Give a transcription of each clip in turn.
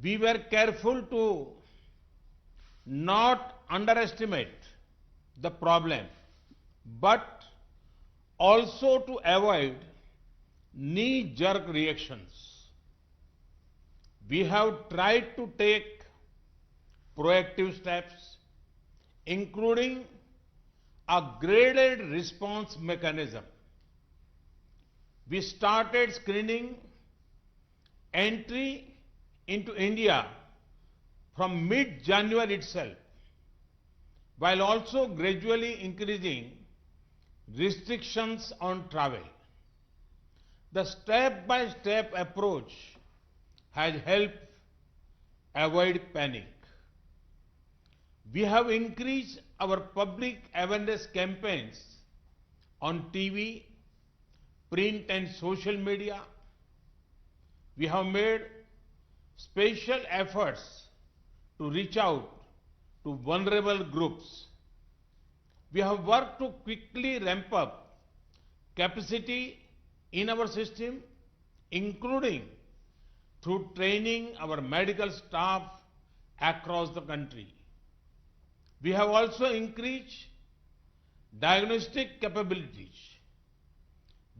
We were careful to not underestimate the problem, but also to avoid knee-jerk reactions. We have tried to take proactive steps, including a graded response mechanism. We started screening entry into India from mid-January itself, while also gradually increasing restrictions on travel. The step-by-step approach has helped avoid panic. We have increased our public awareness campaigns on TV, print and social media. We have made special efforts to reach out to vulnerable groups. We have worked to quickly ramp up capacity in our system, including through training our medical staff across the country. We have also increased diagnostic capabilities.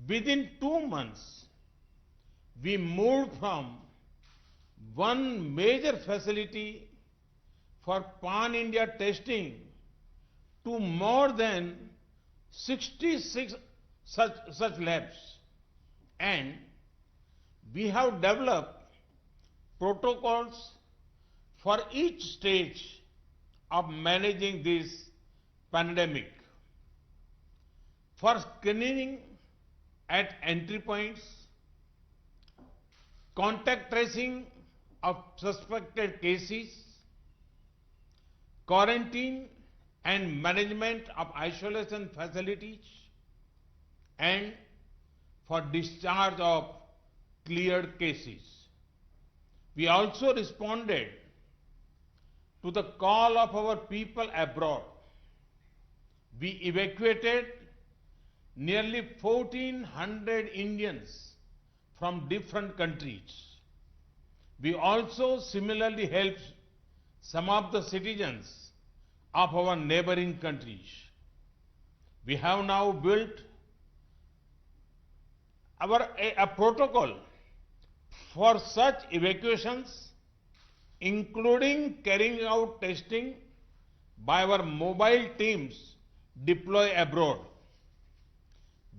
Within 2 months, we moved from one major facility for pan-India testing to more than 66 such labs. And we have developed protocols for each stage of managing this pandemic. For screening at entry points, contact tracing of suspected cases, quarantine and management of isolation facilities, and for discharge of cleared cases. We also responded to the call of our people abroad. We evacuated nearly 1,400 Indians from different countries. We also similarly helped some of the citizens of our neighboring countries. We have now built a protocol for such evacuations, including carrying out testing by our mobile teams deployed abroad.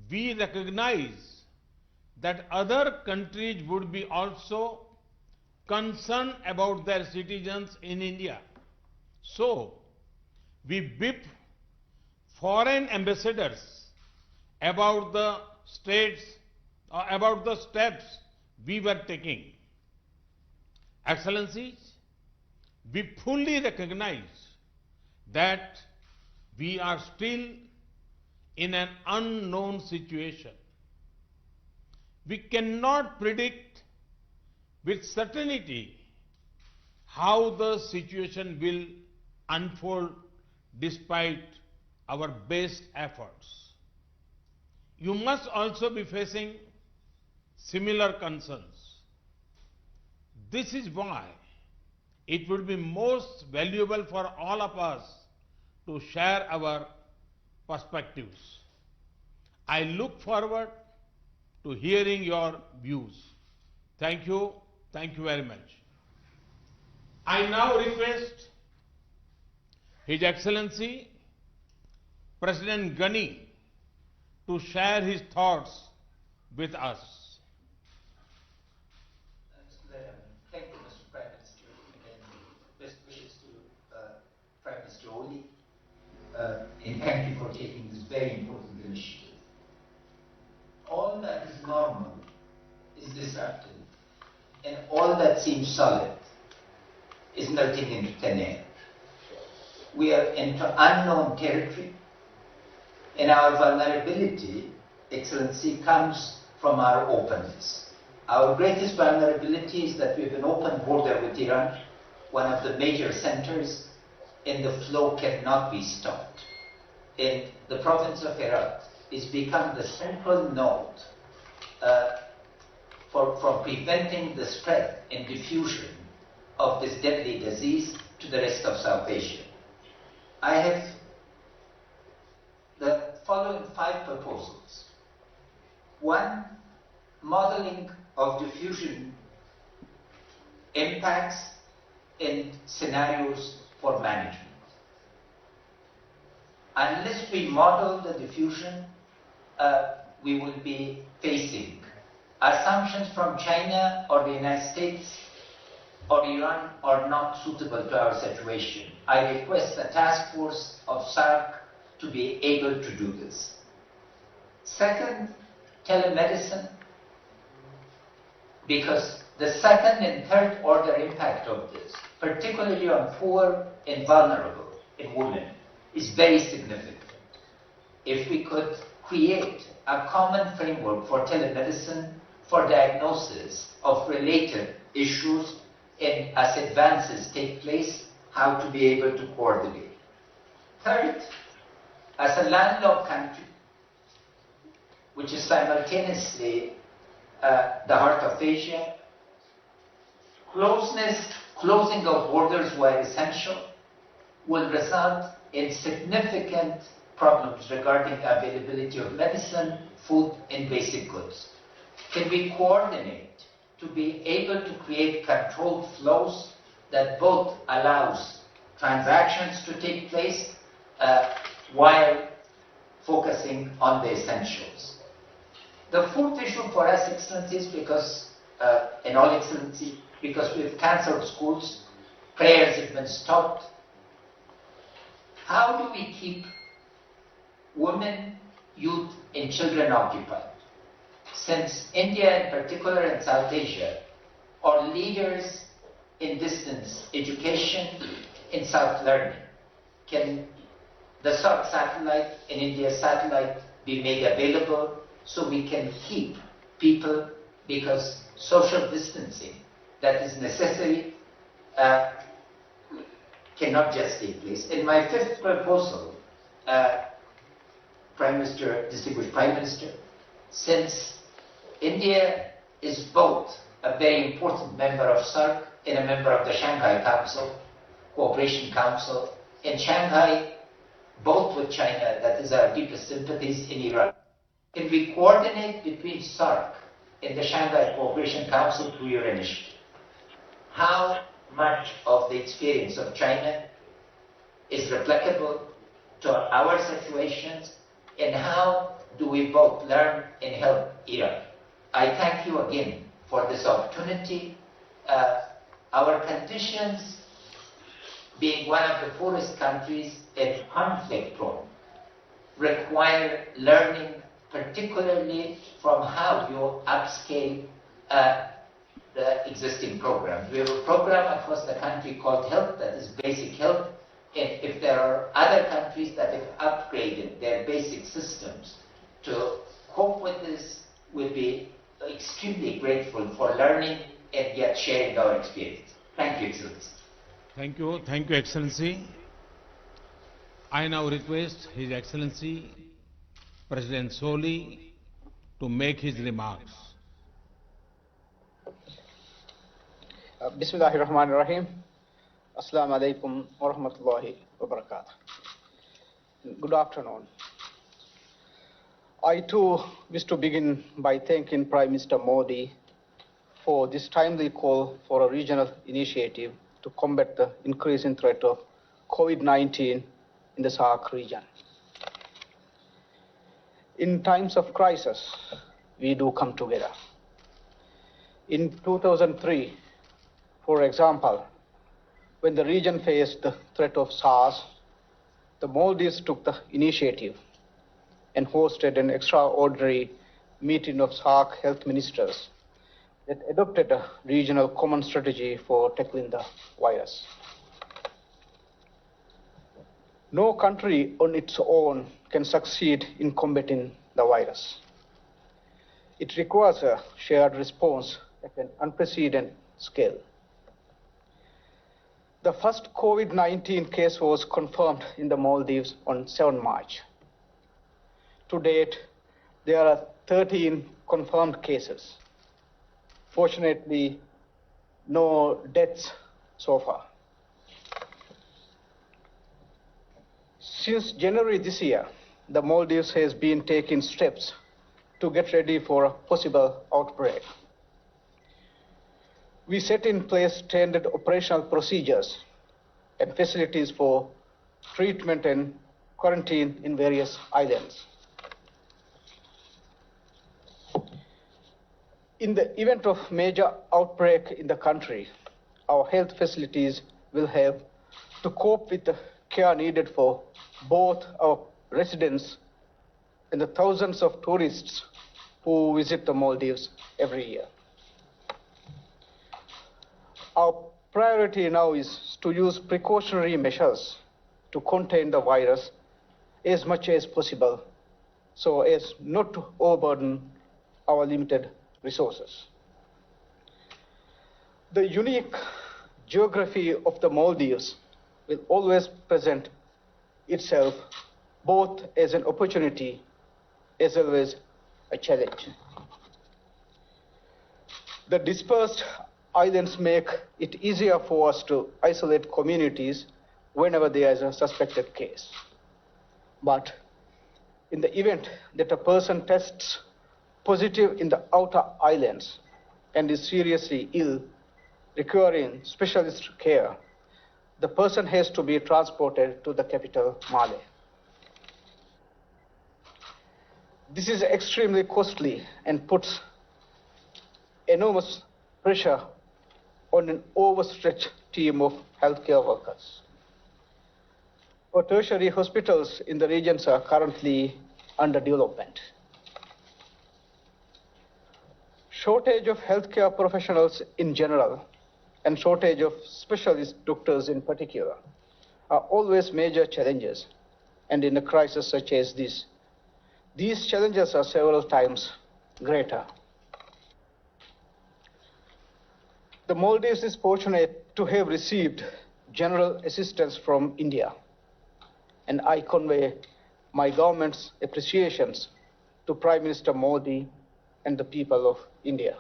We recognize that other countries would be also concerned about their citizens in India. So, we briefed foreign ambassadors about the steps we were taking. Excellencies, we fully recognize that we are still in an unknown situation. We cannot predict with certainty how the situation will unfold despite our best efforts. You must also be facing similar concerns. This is why it would be most valuable for all of us to share our perspectives. I look forward to hearing your views. Thank you. Thank you very much. I now request His Excellency President Ghani to share his thoughts with us. Thank you, Mr. Prime Minister, and best wishes to Prime Minister Oli. And thank you for taking this very important initiative. All that is normal is disrupted, and all that seems solid is melting into thin air. We are into unknown territory, and our vulnerability, Excellency, comes from our openness. Our greatest vulnerability is that we have an open border with Iran, one of the major centers, and the flow cannot be stopped. And the province of Herat is become the central node for preventing the spread and diffusion of this deadly disease to the rest of South Asia. I have the following 5 proposals. 1, modeling of diffusion impacts and scenarios for management. Unless we model the diffusion, we will be facing assumptions from China or the United States or Iran are not suitable to our situation. I request the task force of Saarc to be able to do this. Second, telemedicine, because the second and third order impact of this, particularly on poor and vulnerable in women, is very significant. If we could create a common framework for telemedicine for diagnosis of related issues and as advances take place, how to be able to coordinate. Third, as a landlocked country, which is simultaneously the heart of Asia, closing of borders where essential will result in significant problems regarding availability of medicine, food, and basic goods. Can we coordinate to be able to create controlled flows that both allows transactions to take place while focusing on the essentials? The fourth issue for us, Excellencies, because, and all Excellency, because we've cancelled schools, prayers have been stopped. How do we keep women, youth, and children occupied? Since India in particular and South Asia are leaders in distance education and self-learning, can the Saarc satellite and India's satellite be made available so we can keep people, because social distancing that is necessary cannot just take place. And my fifth proposal, Prime Minister, distinguished Prime Minister, since India is both a very important member of Saarc and a member of the Shanghai Council, Cooperation Council, and Shanghai, both with China, that is our deepest sympathies, in Iran. Can we coordinate between Saarc and the Shanghai Cooperation Council through your initiative? How much of the experience of China is replicable to our situations, and how do we both learn and help Iran? I thank you again for this opportunity. Our conditions, being one of the poorest countries and conflict prone, require learning, particularly from how you upscale the existing programs. We have a program across the country called Health, that is basic health, and if there are other countries that have upgraded their basic systems to cope with this, we'll be extremely grateful for learning and yet sharing our experience. Thank you, Excellency. Thank you, Excellency. I now request His Excellency President Soli to make his remarks. Bismillahirrahmanirrahim. Assalamu alaikum wa rahmatullahi wa barakatuh. Good afternoon. I too wish to begin by thanking Prime Minister Modi for this timely call for a regional initiative to combat the increasing threat of COVID-19 in the Saarc region. In times of crisis, we do come together. In 2003, for example, when the region faced the threat of SARS, the Maldives took the initiative and hosted an extraordinary meeting of Saarc health ministers that adopted a regional common strategy for tackling the virus. No country on its own can succeed in combating the virus. It requires a shared response at an unprecedented scale. The first COVID-19 case was confirmed in the Maldives on 7 March. To date, there are 13 confirmed cases. Fortunately, no deaths so far. Since January this year, the Maldives has been taking steps to get ready for a possible outbreak. We set in place standard operational procedures and facilities for treatment and quarantine in various islands. In the event of major outbreak in the country, our health facilities will have to cope with the care needed for both our residents and the thousands of tourists who visit the Maldives every year. Our priority now is to use precautionary measures to contain the virus as much as possible so as not to overburden our limited resources. The unique geography of the Maldives will always present itself both as an opportunity as well as a challenge. The dispersed islands make it easier for us to isolate communities whenever there is a suspected case. But in the event that a person tests positive in the outer islands and is seriously ill, requiring specialist care, the person has to be transported to the capital, Male. This is extremely costly and puts enormous pressure on an overstretched team of healthcare workers. Our tertiary hospitals in the regions are currently under development. Shortage of healthcare professionals in general and shortage of specialist doctors in particular are always major challenges, and in a crisis such as this, these challenges are several times greater. The Maldives is fortunate to have received general assistance from India, and I convey my government's appreciations to Prime Minister Modi and the people of India.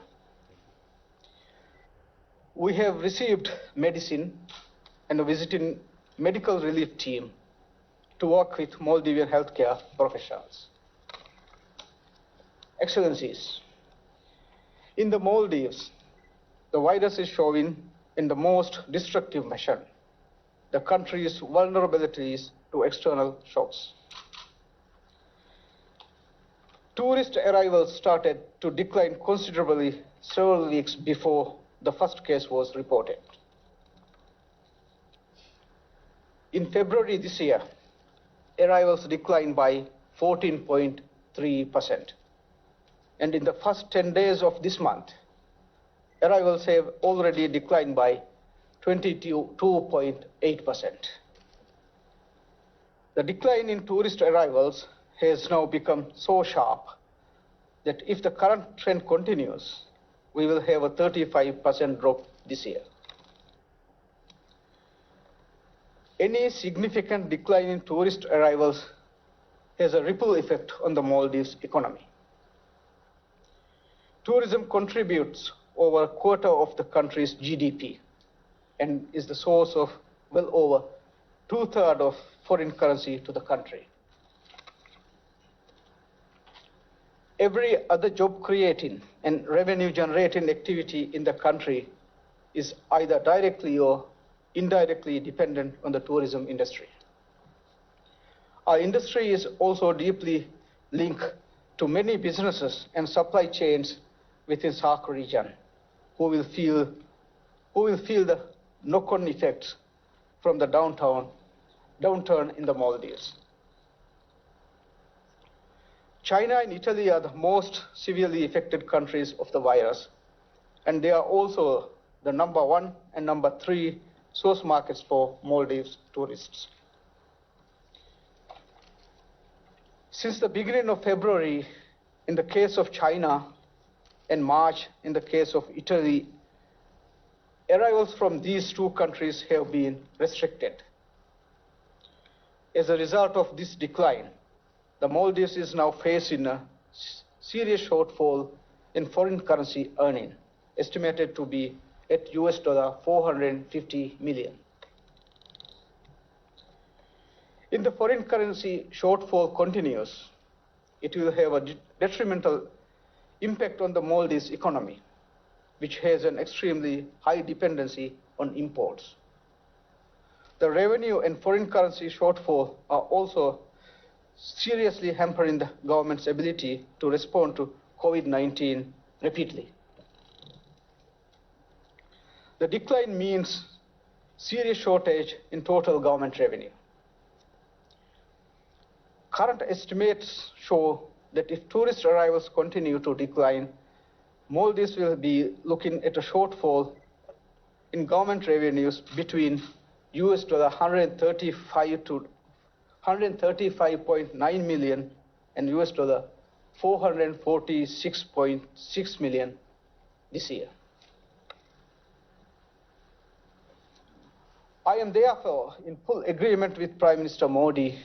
We have received medicine and a visiting medical relief team to work with Maldivian healthcare professionals. Excellencies, in the Maldives, the virus is showing in the most destructive measure the country's vulnerabilities to external shocks. Tourist arrivals started to decline considerably several weeks before the first case was reported. In February this year, arrivals declined by 14.3%. And in the first 10 days of this month, arrivals have already declined by 22.8%. The decline in tourist arrivals has now become so sharp that if the current trend continues, we will have a 35% drop this year. Any significant decline in tourist arrivals has a ripple effect on the Maldives economy. Tourism contributes over a quarter of the country's GDP and is the source of well over 2/3 of foreign currency to the country. Every other job creating and revenue generating activity in the country is either directly or indirectly dependent on the tourism industry. Our industry is also deeply linked to many businesses and supply chains within Saarc region who will feel the knock-on effects from the downturn in the Maldives. China and Italy are the most severely affected countries of the virus, and they are also the number 1 and number 3 source markets for Maldives tourists. Since the beginning of February, in the case of China, and March, in the case of Italy, arrivals from these 2 countries have been restricted. As a result of this decline, the Maldives is now facing a serious shortfall in foreign currency earning, estimated to be at $450 million. If the foreign currency shortfall continues, it will have a detrimental impact on the Maldives economy, which has an extremely high dependency on imports. The revenue and foreign currency shortfall are also seriously hampering the government's ability to respond to COVID-19 rapidly. The decline means serious shortage in total government revenue. Current estimates show that if tourist arrivals continue to decline, Maldives will be looking at a shortfall in government revenues between $135.9 million and $446.6 million this year. I am therefore in full agreement with Prime Minister Modi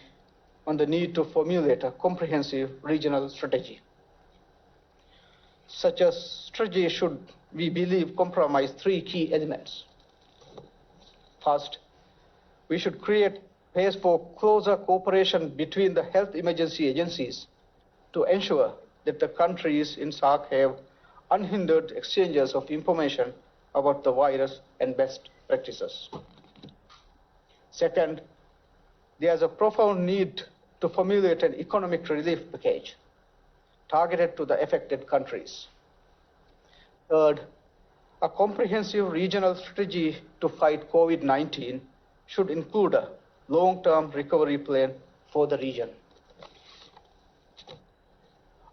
on the need to formulate a comprehensive regional strategy. Such a strategy should, we believe, comprise three key elements. First, we should create space for closer cooperation between the health emergency agencies to ensure that the countries in Saarc have unhindered exchanges of information about the virus and best practices. Second, there is a profound need to formulate an economic relief package targeted to the affected countries. Third, a comprehensive regional strategy to fight COVID-19 should include a long-term recovery plan for the region.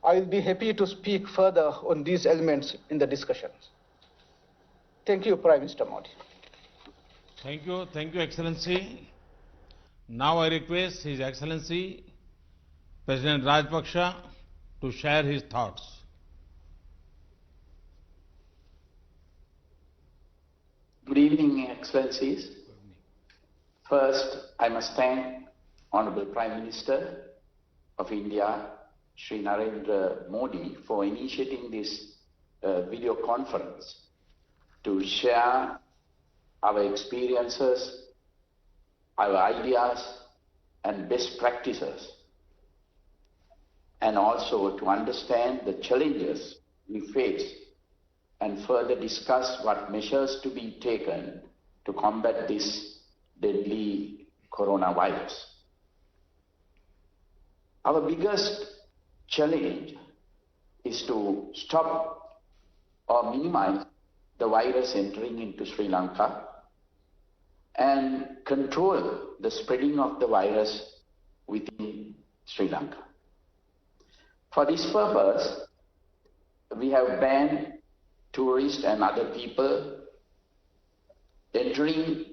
I will be happy to speak further on these elements in the discussions. Thank you, Prime Minister Modi. Thank you, Excellency. Now I request His Excellency President Rajapaksa to share his thoughts. Good evening, Excellencies. First, I must thank Honorable Prime Minister of India, Shri Narendra Modi, for initiating this video conference to share our experiences, our ideas and best practices, and also to understand the challenges we face and further discuss what measures to be taken to combat this deadly coronavirus. Our biggest challenge is to stop or minimize the virus entering into Sri Lanka and control the spreading of the virus within Sri Lanka. For this purpose, we have banned tourists and other people entering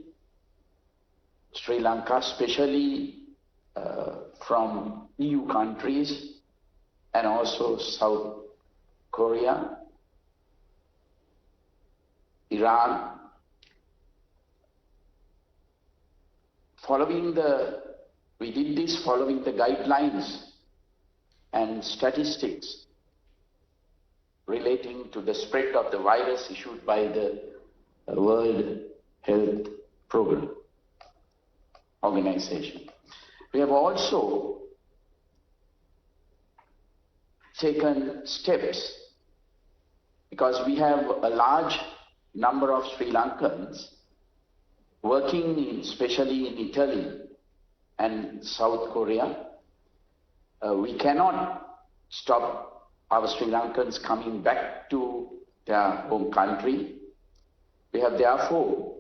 Sri Lanka, especially from EU countries and also South Korea, Iran. We did this following the guidelines and statistics relating to the spread of the virus issued by the World Health Program Organization. We have also taken steps because we have a large number of Sri Lankans working especially in Italy and South Korea. We cannot stop our Sri Lankans coming back to their home country. We have therefore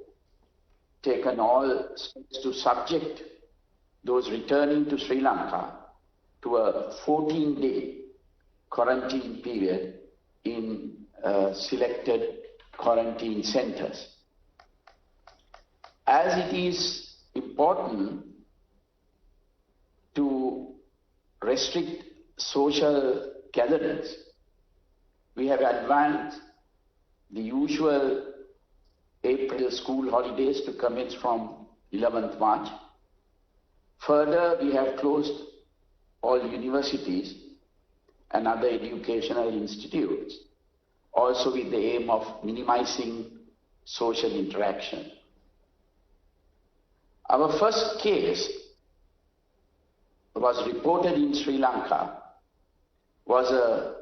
taken all steps to subject those returning to Sri Lanka to a 14-day quarantine period in selected quarantine centers. As it is important to restrict social gatherings, we have advanced the usual April school holidays to commence from 11th March. Further, we have closed all universities and other educational institutes, also with the aim of minimizing social interaction. Our first case was reported in Sri Lanka, was a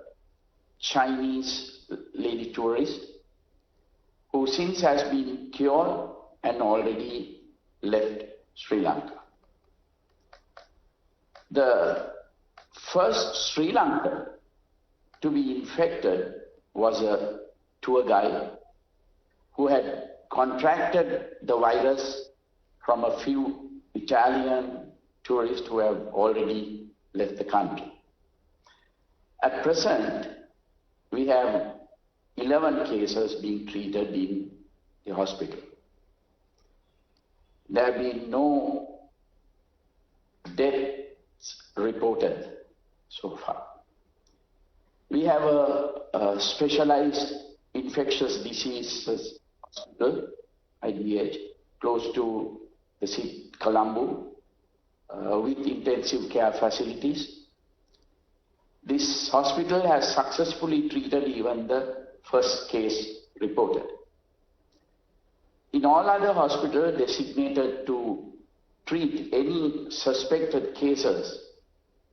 Chinese lady tourist who since has been cured and already left Sri Lanka. The first Sri Lankan to be infected was a tour guide who had contracted the virus from a few Italian tourists who have already left the country. At present, we have 11 cases being treated in the hospital. There have been no deaths reported so far. We have a specialized infectious diseases hospital, IDH, close to the city, Colombo, with intensive care facilities. This hospital has successfully treated even the first case reported. In all other hospitals designated to treat any suspected cases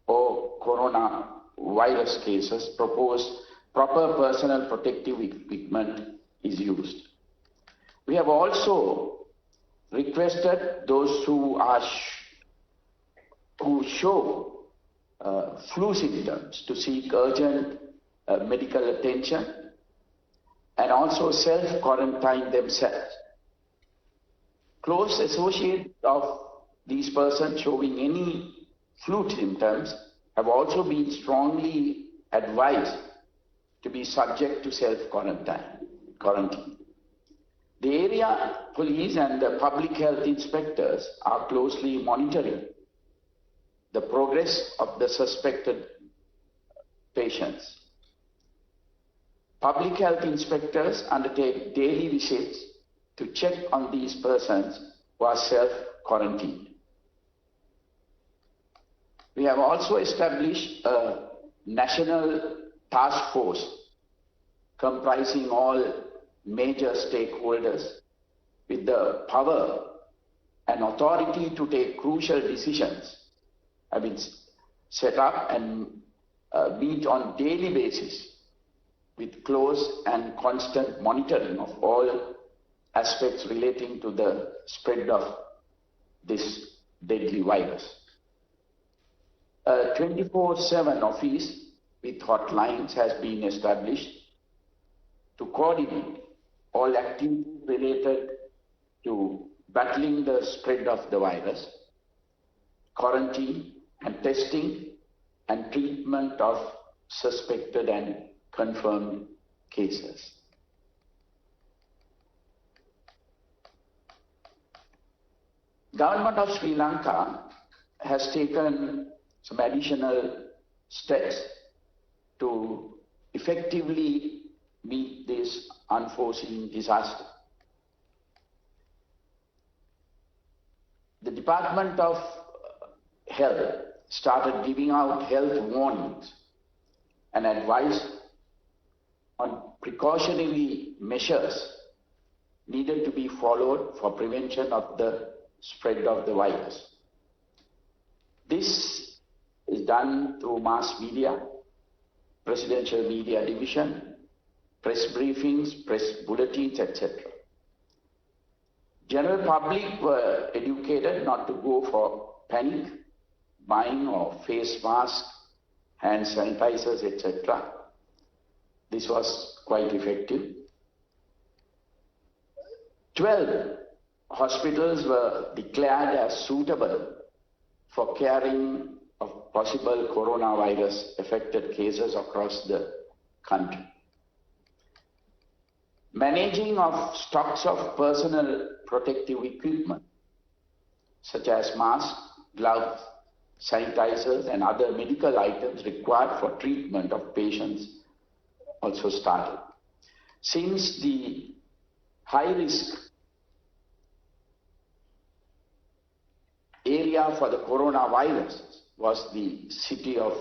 or coronavirus cases, proper personal protective equipment is used. We have also requested those who show flu symptoms to seek urgent medical attention and also self-quarantine themselves. Close associates of these persons showing any flu symptoms have also been strongly advised to be subject to self-quarantine. The area police and the public health inspectors are closely monitoring the progress of the suspected patients. Public health inspectors undertake daily visits to check on these persons who are self-quarantined. We have also established a national task force comprising all major stakeholders with the power and authority to take crucial decisions have been set up and meet on daily basis with close and constant monitoring of all aspects relating to the spread of this deadly virus. A 24/7 office with hotlines has been established to coordinate all activities related to battling the spread of the virus, quarantine and testing and treatment of suspected and confirmed cases. Government of Sri Lanka has taken some additional steps to effectively meet this unforeseen disaster. The Department of Health started giving out health warnings and advice on precautionary measures needed to be followed for prevention of the spread of the virus. This is done through mass media, presidential media division, press briefings, press bulletins, etc. General public were educated not to go for panic buying of face masks, hand sanitizers, etc. This was quite effective. 12 hospitals were declared as suitable for caring of possible coronavirus affected cases across the country. Managing of stocks of personal protective equipment such as masks, gloves, sanitizers and other medical items required for treatment of patients also started. Since the high risk area for the coronavirus was the city of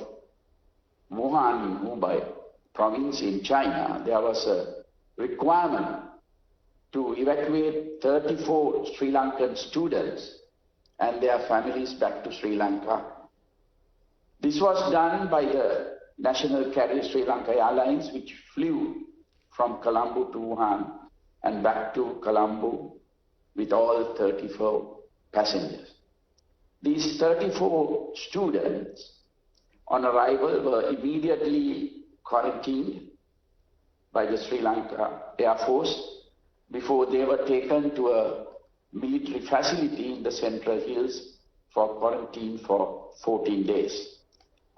Wuhan in Hubei province in China, there was a requirement to evacuate 34 Sri Lankan students and their families back to Sri Lanka. This was done by the national carrier Sri Lanka Airlines, which flew from Colombo to Wuhan and back to Colombo with all 34 passengers. These 34 students on arrival were immediately quarantined by the Sri Lanka Air Force before they were taken to a military facility in the Central Hills for quarantine for 14 days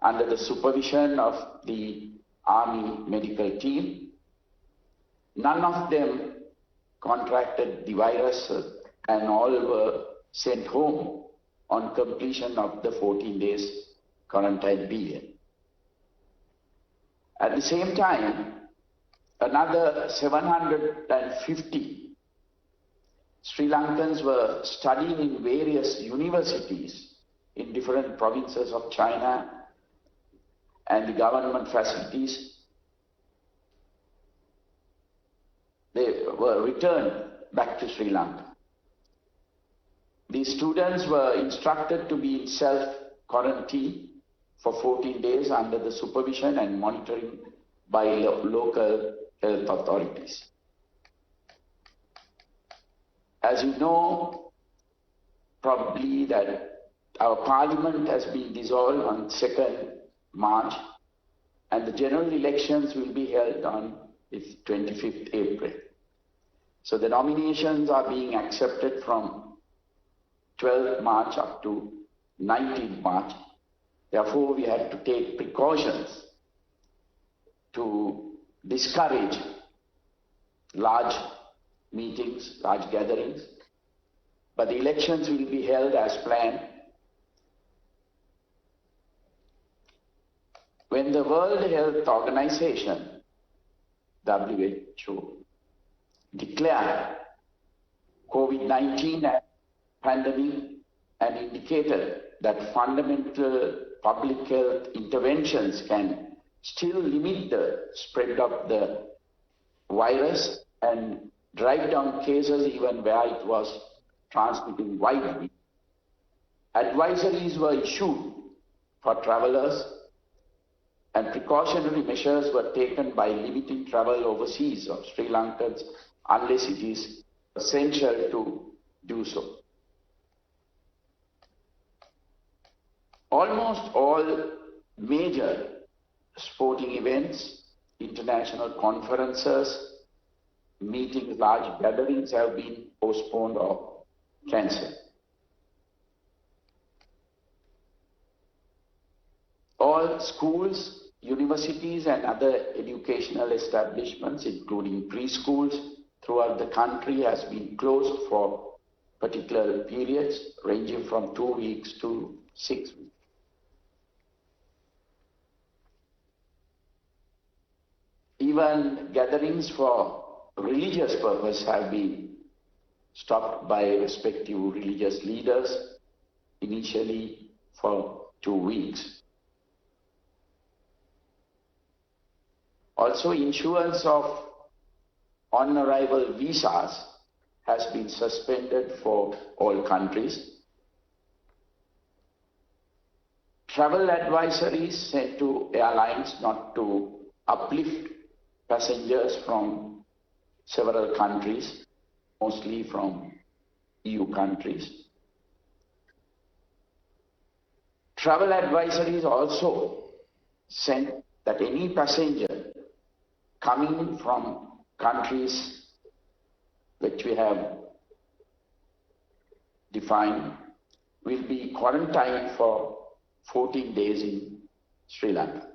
under the supervision of the Army medical team. None of them contracted the virus and all were sent home on completion of the 14 days quarantine period. At the same time, another 750 Sri Lankans were studying in various universities in different provinces of China and the government facilities. They were returned back to Sri Lanka. These students were instructed to be in self-quarantine for 14 days under the supervision and monitoring by local health authorities. As you know, probably that our parliament has been dissolved on 2nd March and the general elections will be held on 25th April. So the nominations are being accepted from 12th March up to 19th March. Therefore, we had to take precautions to discourage large meetings, large gatherings. But the elections will be held as planned. When the World Health Organization, WHO, declared COVID-19 pandemic and indicated that fundamental public health interventions can still limit the spread of the virus and drive down cases even where it was transmitting widely. Advisories were issued for travelers and precautionary measures were taken by limiting travel overseas of Sri Lankans unless it is essential to do so. Almost all major sporting events, international conferences, meetings, large gatherings have been postponed or cancelled. All schools, universities and other educational establishments, including preschools throughout the country, has been closed for particular periods ranging from 2 weeks to 6 weeks. Even gatherings for religious purpose have been stopped by respective religious leaders, initially for 2 weeks. Also, issuance of on-arrival visas has been suspended for all countries. Travel advisories sent to airlines not to uplift passengers from several countries, mostly from EU countries. Travel advisories also sent that any passenger coming from countries which we have defined will be quarantined for 14 days in Sri Lanka.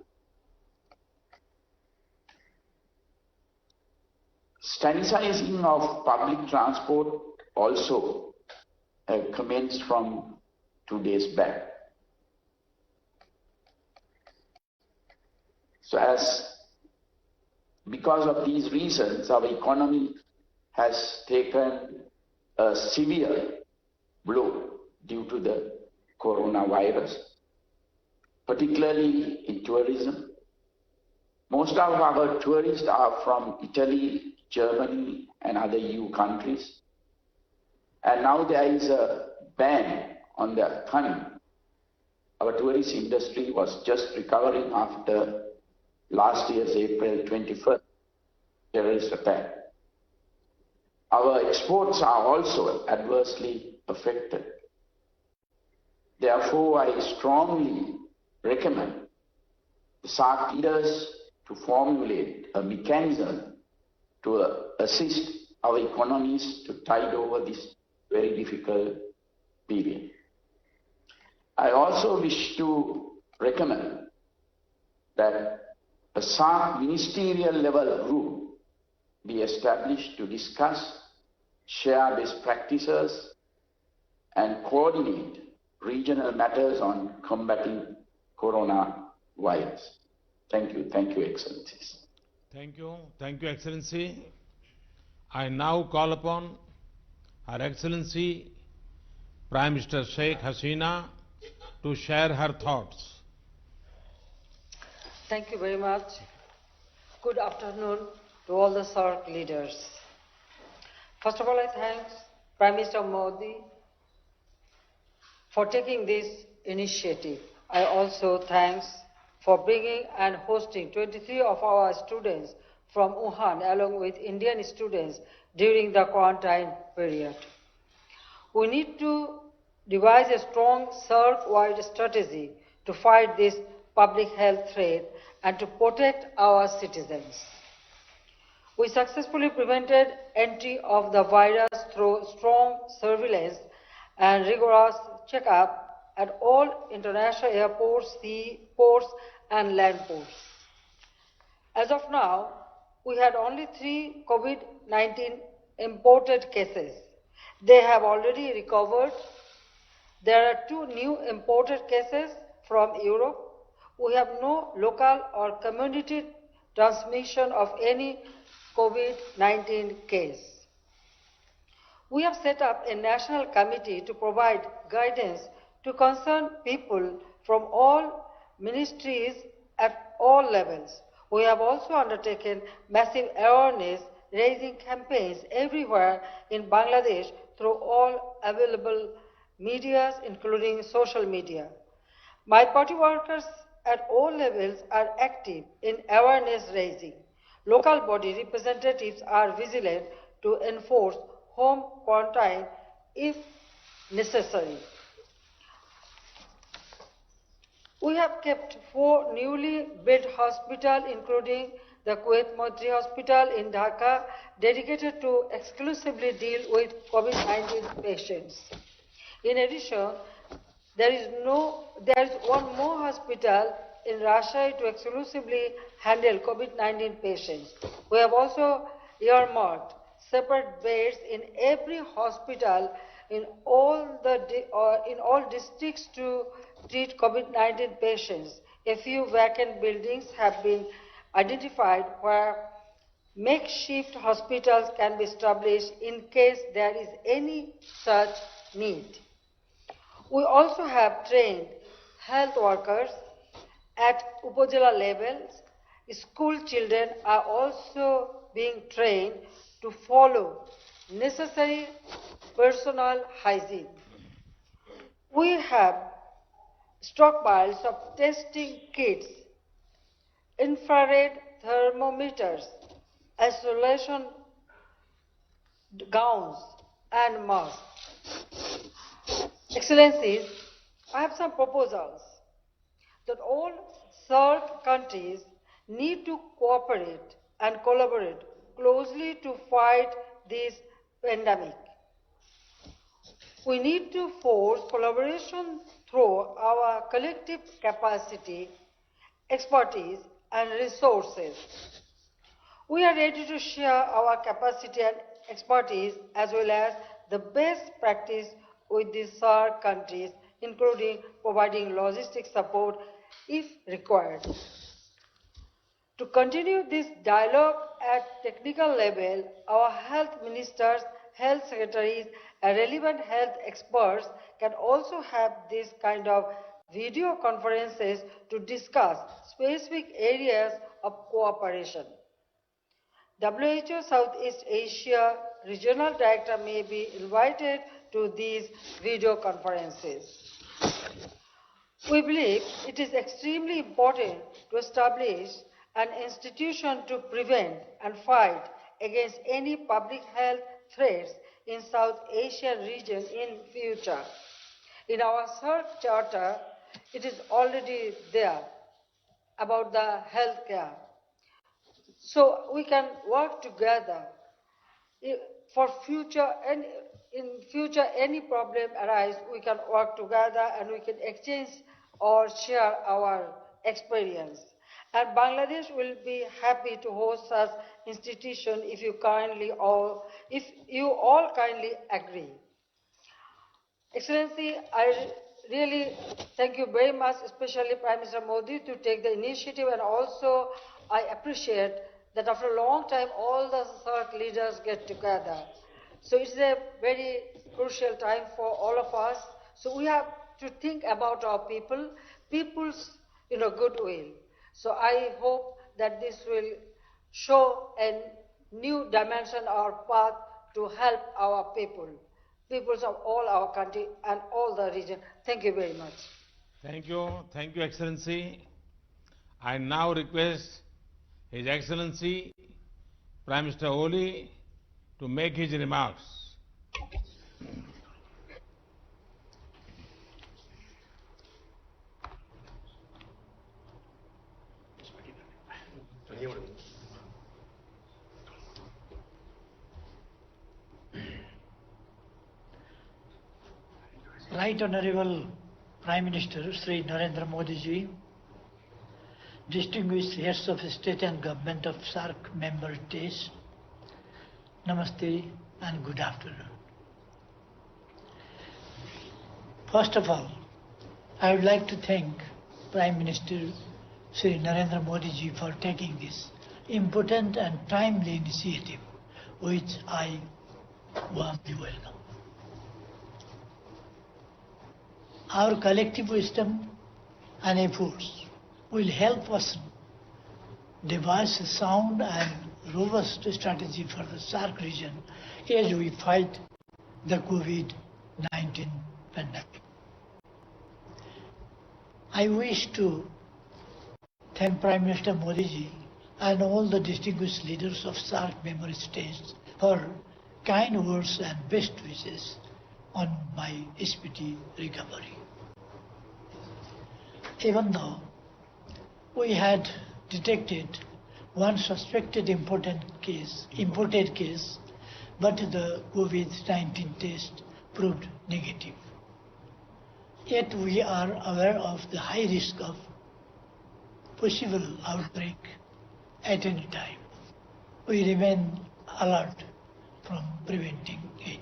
Sanitizing of public transport also commenced from 2 days back. So because of these reasons, our economy has taken a severe blow due to the coronavirus, particularly in tourism. Most of our tourists are from Italy, Germany, and other EU countries. And now there is a ban on their coming. Our tourist industry was just recovering after last year's April 21st terrorist attack. Our exports are also adversely affected. Therefore, I strongly recommend the Saarc leaders to formulate a mechanism to assist our economies to tide over this very difficult period. I also wish to recommend that a Saarc ministerial level group be established to discuss, share best practices, and coordinate regional matters on combating coronavirus. Thank you, Excellencies. Thank you, Excellency. I now call upon Her Excellency Prime Minister Sheikh Hasina to share her thoughts. Thank you very much. Good afternoon to all the Saarc leaders. First of all, I thank Prime Minister Modi for taking this initiative. I also thanks for bringing and hosting 23 of our students from Wuhan along with Indian students during the quarantine period. We need to devise a strong Saarc-wide strategy to fight this public health threat and to protect our citizens. We successfully prevented entry of the virus through strong surveillance and rigorous checkup at all international airports, sea ports and land ports. As of now, we had only 3 COVID-19 imported cases. They have already recovered. There are 2 new imported cases from Europe. We have no local or community transmission of any COVID-19 case. We have set up a national committee to provide guidance to concerned people from all ministries at all levels. We have also undertaken massive awareness raising campaigns everywhere in Bangladesh through all available medias, including social media. My party workers at all levels are active in awareness raising. Local body representatives are vigilant to enforce home quarantine if necessary. We have kept 4 newly built hospitals, including the Kuwait Moitri Hospital in Dhaka, dedicated to exclusively deal with COVID-19 patients. In addition, there is one more hospital in Russia to exclusively handle COVID-19 patients. We have also earmarked separate beds in every hospital in all districts to treat COVID-19 patients. A few vacant buildings have been identified where makeshift hospitals can be established in case there is any such need. We also have trained health workers at Upazila levels. School children are also being trained to follow necessary personal hygiene. We have stockpiles of testing kits, infrared thermometers, isolation gowns, and masks. Excellencies, I have some proposals that all Saarc countries need to cooperate and collaborate closely to fight this pandemic. We need to force collaboration through our collective capacity, expertise, and resources. We are ready to share our capacity and expertise as well as the best practice with the Saarc countries, including providing logistic support if required. To continue this dialogue at technical level, our health ministers, health secretaries, and relevant health experts can also have this kind of video conferences to discuss specific areas of cooperation. WHO Southeast Asia Regional Director may be invited to these video conferences. We believe it is extremely important to establish an institution to prevent and fight against any public health threats in South Asian region in future. In our Saarc Charter, it is already there about the healthcare. So we can work together for future, and in future any problem arise, we can work together and we can exchange or share our experience. And Bangladesh will be happy to host such institution if you all kindly agree. Excellency, I really thank you very much, especially Prime Minister Modi, to take the initiative, and also I appreciate that after a long time all the Saarc leaders get together. So it's a very crucial time for all of us. So we have to think about our people's goodwill. So I hope that this will show a new dimension or path to help our peoples of all our country and all the region. Thank you very much. Thank you, Excellency. I now request His Excellency Prime Minister Oli to make his remarks. Right Honorable Prime Minister Sri Narendra Modi ji, distinguished heads of state and government of Saarc member states, Namaste and good afternoon. First of all, I would like to thank Prime Minister Sri Narendra Modi ji for taking this important and timely initiative, which I warmly welcome. Our collective wisdom and efforts will help us devise a sound and robust strategy for the Saarc region as we fight the COVID-19 pandemic. I wish to thank Prime Minister Modi ji and all the distinguished leaders of Saarc member states for kind words and best wishes on my speedy recovery. Even though we had detected one suspected imported case, but the COVID-19 test proved negative. Yet we are aware of the high risk of possible outbreak at any time. We remain alert from preventing it.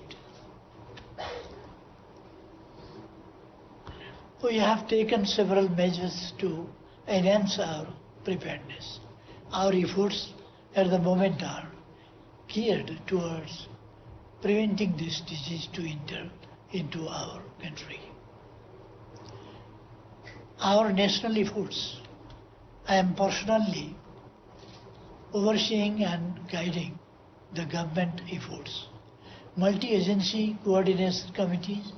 We have taken several measures to enhance our preparedness. Our efforts at the moment are geared towards preventing this disease to enter into our country. Our national efforts, I am personally overseeing and guiding the government efforts. Multi-agency coordination committees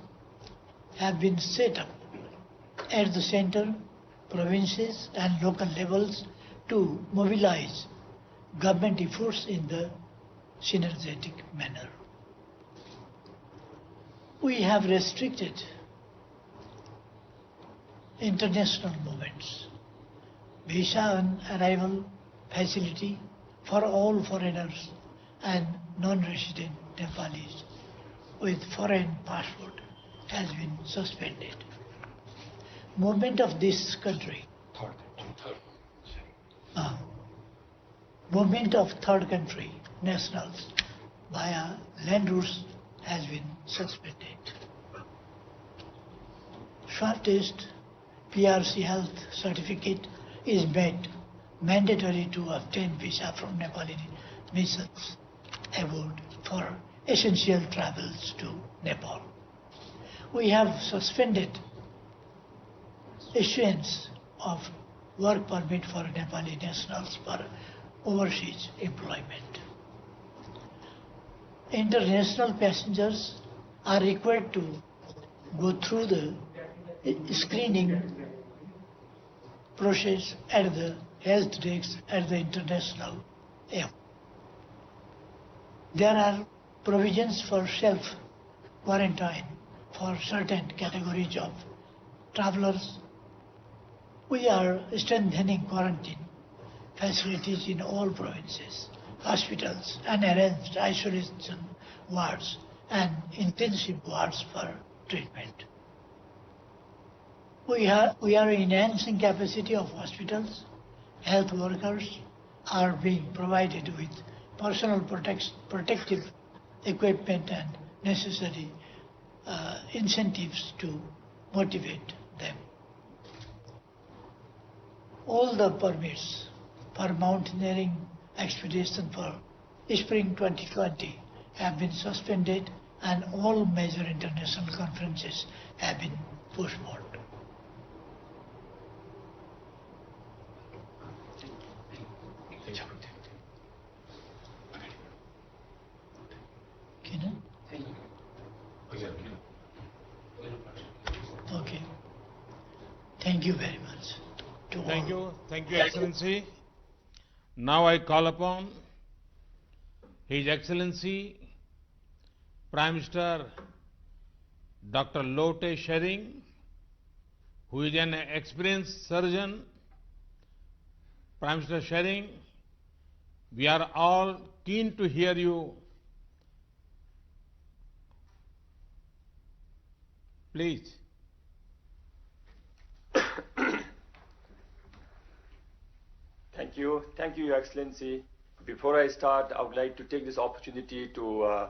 have been set up at the center, provinces and local levels to mobilize government efforts in the synergetic manner. We have restricted international movements, visa on arrival facility for all foreigners and non-resident Nepalis with foreign passport has been suspended. Movement of this country, movement of third country nationals via land routes has been suspended. Swab test PRC health certificate is made mandatory to obtain visa from Nepali nations abroad for essential travels to Nepal. We have suspended issuance of work permit for Nepali nationals for overseas employment. International passengers are required to go through the screening process at the health desks at the international airport. There are provisions for self-quarantine for certain categories of travelers. We are strengthening quarantine facilities in all provinces, hospitals, and arranged isolation wards and intensive wards for treatment. We are enhancing capacity of hospitals. Health workers are being provided with personal protective equipment and necessary incentives to motivate them. All the permits for mountaineering expedition for spring 2020 have been suspended and all major international conferences have been postponed. Okay. Thank you very much. Thank you, Excellency. Now I call upon His Excellency Prime Minister Dr. Lotte Schering, who is an experienced surgeon. Prime Minister Schering, we are all keen to hear you. Please. Thank you, Your Excellency. Before I start, I would like to take this opportunity to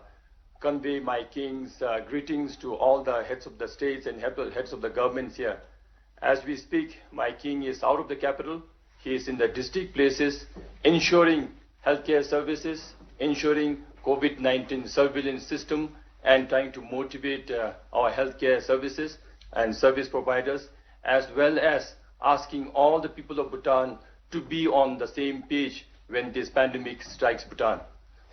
convey my King's greetings to all the heads of the states and heads of the governments here. As we speak, my King is out of the capital. He is in the district places, ensuring healthcare services, ensuring COVID-19 surveillance system, and trying to motivate our healthcare services and service providers, as well as asking all the people of Bhutan to be on the same page when this pandemic strikes Bhutan.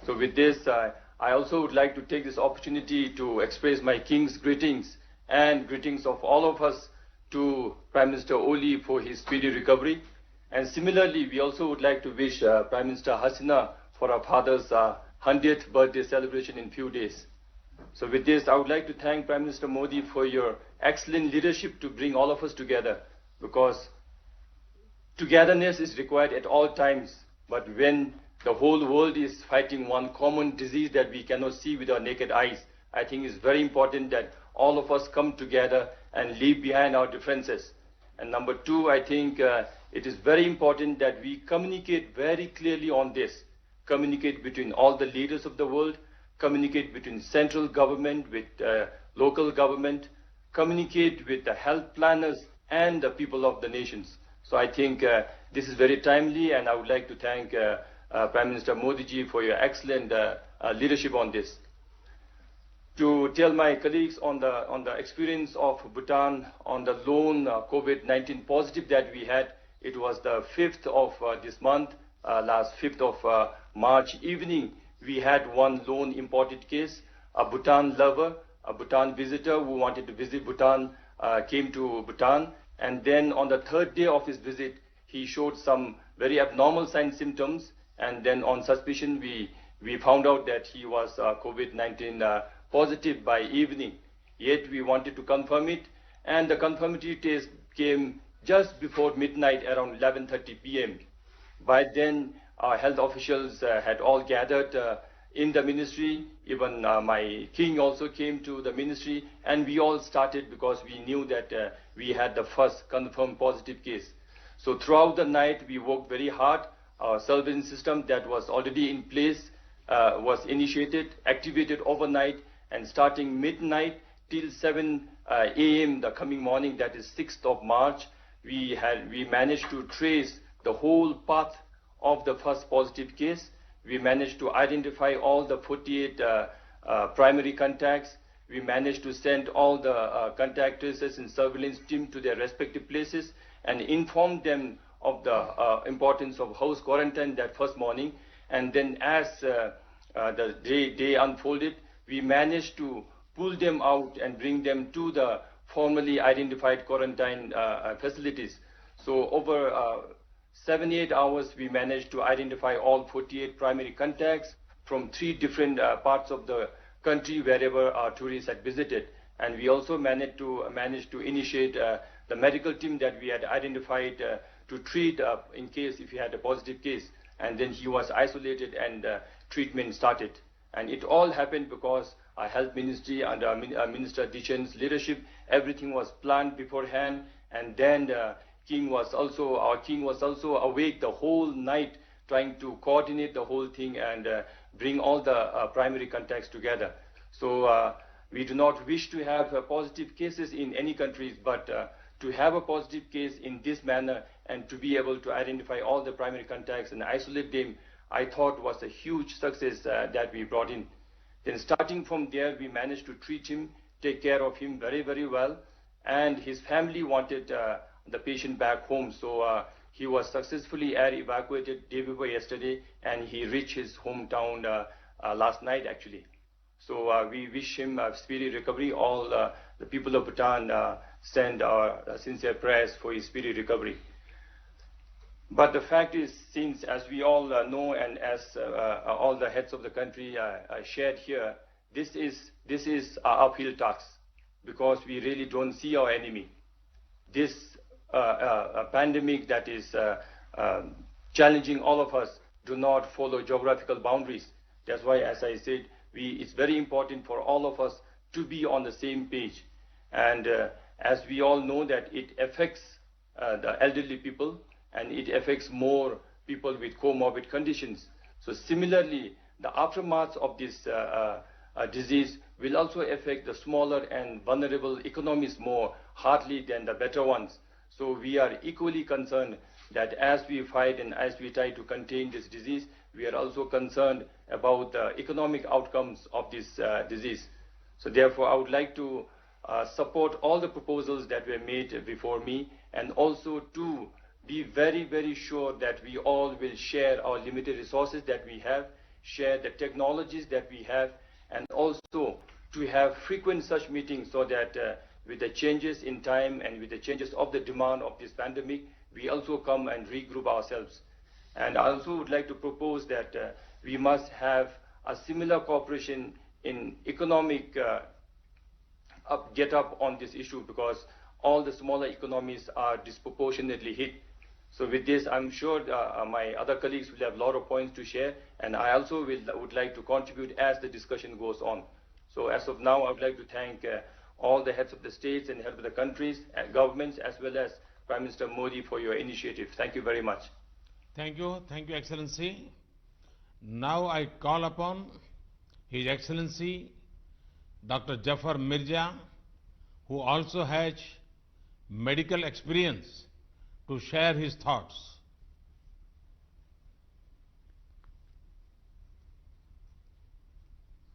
So with this, I also would like to take this opportunity to express my King's greetings and greetings of all of us to Prime Minister Oli for his speedy recovery. And similarly, we also would like to wish Prime Minister Hasina for our father's 100th birthday celebration in few days. So with this, I would like to thank Prime Minister Modi for your excellent leadership to bring all of us together, because togetherness is required at all times. But when the whole world is fighting one common disease that we cannot see with our naked eyes, I think it's very important that all of us come together and leave behind our differences. And number two, I think it is very important that we communicate very clearly on this. Communicate between all the leaders of the world, communicate between central government with local government, communicate with the health planners and the people of the nations. So I think this is very timely, and I would like to thank Prime Minister Modi ji for your excellent leadership on this. To tell my colleagues on the experience of Bhutan on the lone COVID-19 positive that we had, it was the 5th of this month, last 5th of March evening, we had one lone imported case, a Bhutan lover, a Bhutan visitor who wanted to visit Bhutan, came to Bhutan, and then on the 3rd day of his visit, he showed some very abnormal signs, symptoms, and then on suspicion, we found out that he was COVID-19 positive by evening. Yet we wanted to confirm it, and the confirmatory test came just before midnight, around 11:30 p.m. By then, our health officials had all gathered in the ministry. Even my king also came to the ministry, and we all started because we knew that we had the first confirmed positive case. So throughout the night, we worked very hard. Our surveillance system that was already in place was initiated, activated overnight, and starting midnight till 7 a.m. the coming morning, that is 6th of March, we managed to trace the whole path of the first positive case. We managed to identify all the 48 primary contacts. We managed to send all the contact tracers and surveillance team to their respective places and inform them of the importance of house quarantine that first morning, and then as the day unfolded, we managed to pull them out and bring them to the formally identified quarantine facilities. So over 78 hours, we managed to identify all 48 primary contacts from 3 different parts of the country wherever our tourists had visited. And we also managed to initiate the medical team that we had identified to treat in case if he had a positive case. And then he was isolated and treatment started. And it all happened because our health ministry under Minister Dichen's leadership, everything was planned beforehand. And then our king was also awake the whole night trying to coordinate the whole thing and bring all the primary contacts together. So we do not wish to have positive cases in any countries, but to have a positive case in this manner and to be able to identify all the primary contacts and isolate them, I thought was a huge success that we brought in. Then starting from there, we managed to treat him, take care of him very, very well, and his family wanted the patient back home. So he was successfully air evacuated day before yesterday, and he reached his hometown last night actually. So we wish him a speedy recovery. All the people of Bhutan send our sincere prayers for his speedy recovery. But the fact is, since as we all know and as all the heads of the country shared here, this is our uphill task because we really don't see our enemy. This pandemic that is challenging all of us do not follow geographical boundaries. That's why, as I said, it's very important for all of us to be on the same page. And as we all know that it affects the elderly people and it affects more people with comorbid conditions. So similarly, the aftermath of this disease will also affect the smaller and vulnerable economies more hardly than the better ones. So we are equally concerned that as we fight and as we try to contain this disease, we are also concerned about the economic outcomes of this disease. So therefore, I would like to support all the proposals that were made before me, and also to be very, very sure that we all will share our limited resources that we have, share the technologies that we have, and also to have frequent such meetings so that with the changes in time and with the changes of the demand of this pandemic, we also come and regroup ourselves. And I also would like to propose that we must have a similar cooperation in economic get up on this issue, because all the smaller economies are disproportionately hit. So with this, I'm sure my other colleagues will have a lot of points to share, and I also would like to contribute as the discussion goes on. So as of now, I would like to thank all the heads of the states and heads of the countries and governments, as well as Prime Minister Modi, for your initiative. Thank you very much. Thank you, Excellency. Now I call upon His Excellency Dr. Jafar Mirza, who also has medical experience, to share his thoughts.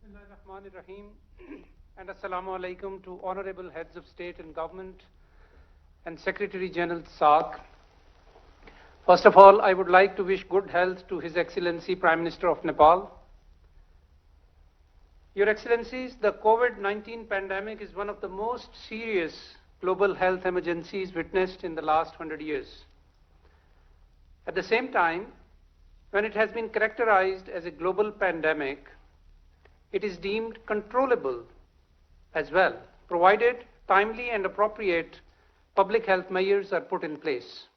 Bismillahirrahmanirrahim, and Assalamu alaikum to honorable heads of state and government and Secretary General Saarc. First of all, I would like to wish good health to His Excellency Prime Minister of Nepal. Your Excellencies, the COVID-19 pandemic is one of the most serious global health emergencies witnessed in the last 100 years. At the same time, when it has been characterized as a global pandemic, it is deemed controllable as well, provided timely and appropriate public health measures are put in place.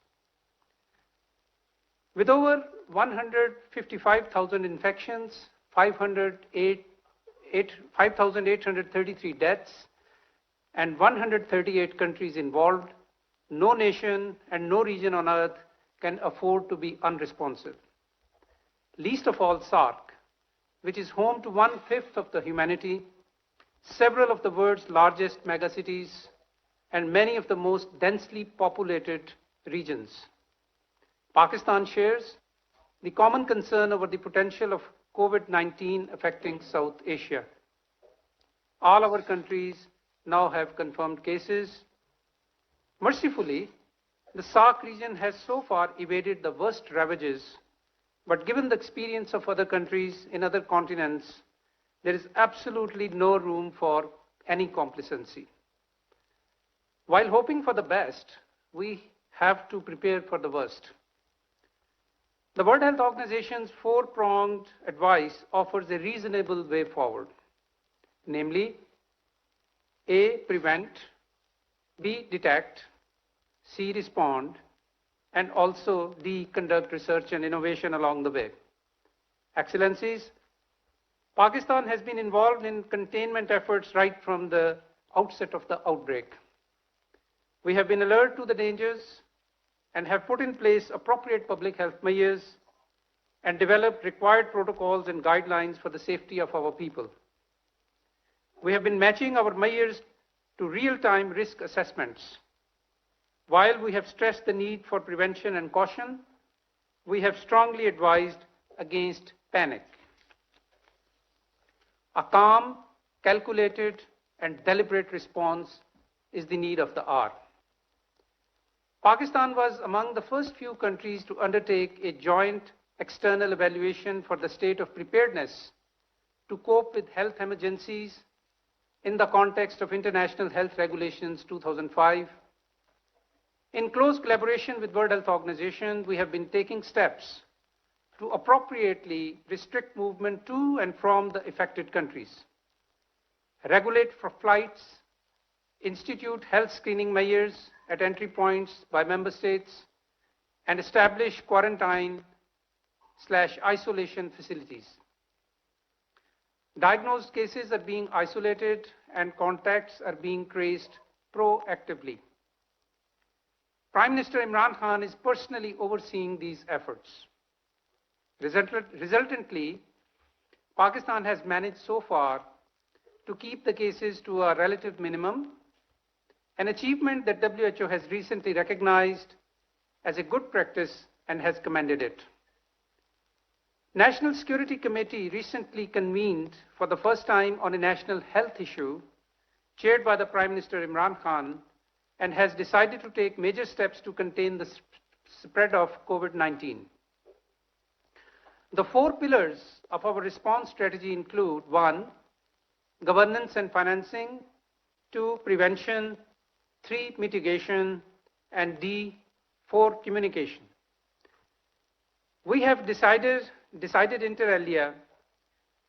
With over 155,000 infections, 5,833 deaths, and 138 countries involved, no nation and no region on earth can afford to be unresponsive. Least of all Saarc, which is home to 1/5 of the humanity, several of the world's largest megacities, and many of the most densely populated regions. Pakistan shares the common concern over the potential of COVID-19 affecting South Asia. All our countries now have confirmed cases. Mercifully, The Saarc region has so far evaded the worst ravages, but given the experience of other countries in other continents, there is absolutely no room for any complacency. While hoping for the best, we have to prepare for the worst. The World Health Organization's four-pronged advice offers a reasonable way forward, namely, A, prevent, B, detect, C, respond, and also D, conduct research and innovation along the way. Excellencies, Pakistan has been involved in containment efforts right from the outset of the outbreak. We have been alert to the dangers and have put in place appropriate public health measures and developed required protocols and guidelines for the safety of our people. We have been matching our measures to real-time risk assessments. While we have stressed the need for prevention and caution, we have strongly advised against panic. A calm, calculated, and deliberate response is the need of the hour. Pakistan was among the first few countries to undertake a joint external evaluation for the state of preparedness to cope with health emergencies in the context of International Health Regulations 2005. In close collaboration with World Health Organization, we have been taking steps to appropriately restrict movement to and from the affected countries, regulate for flights, institute health screening measures at entry points by member states, and establish quarantine/isolation facilities. Diagnosed cases are being isolated and contacts are being traced proactively. Prime Minister Imran Khan is personally overseeing these efforts. Resultantly, Pakistan has managed so far to keep the cases to a relative minimum, an achievement that WHO has recently recognized as a good practice and has commended it. National Security Committee recently convened for the first time on a national health issue, chaired by the Prime Minister Imran Khan, and has decided to take major steps to contain the spread of COVID-19. The four pillars of our response strategy include: 1, governance and financing; 2, prevention; 3, mitigation; and D, 4, communication. We have decided inter alia: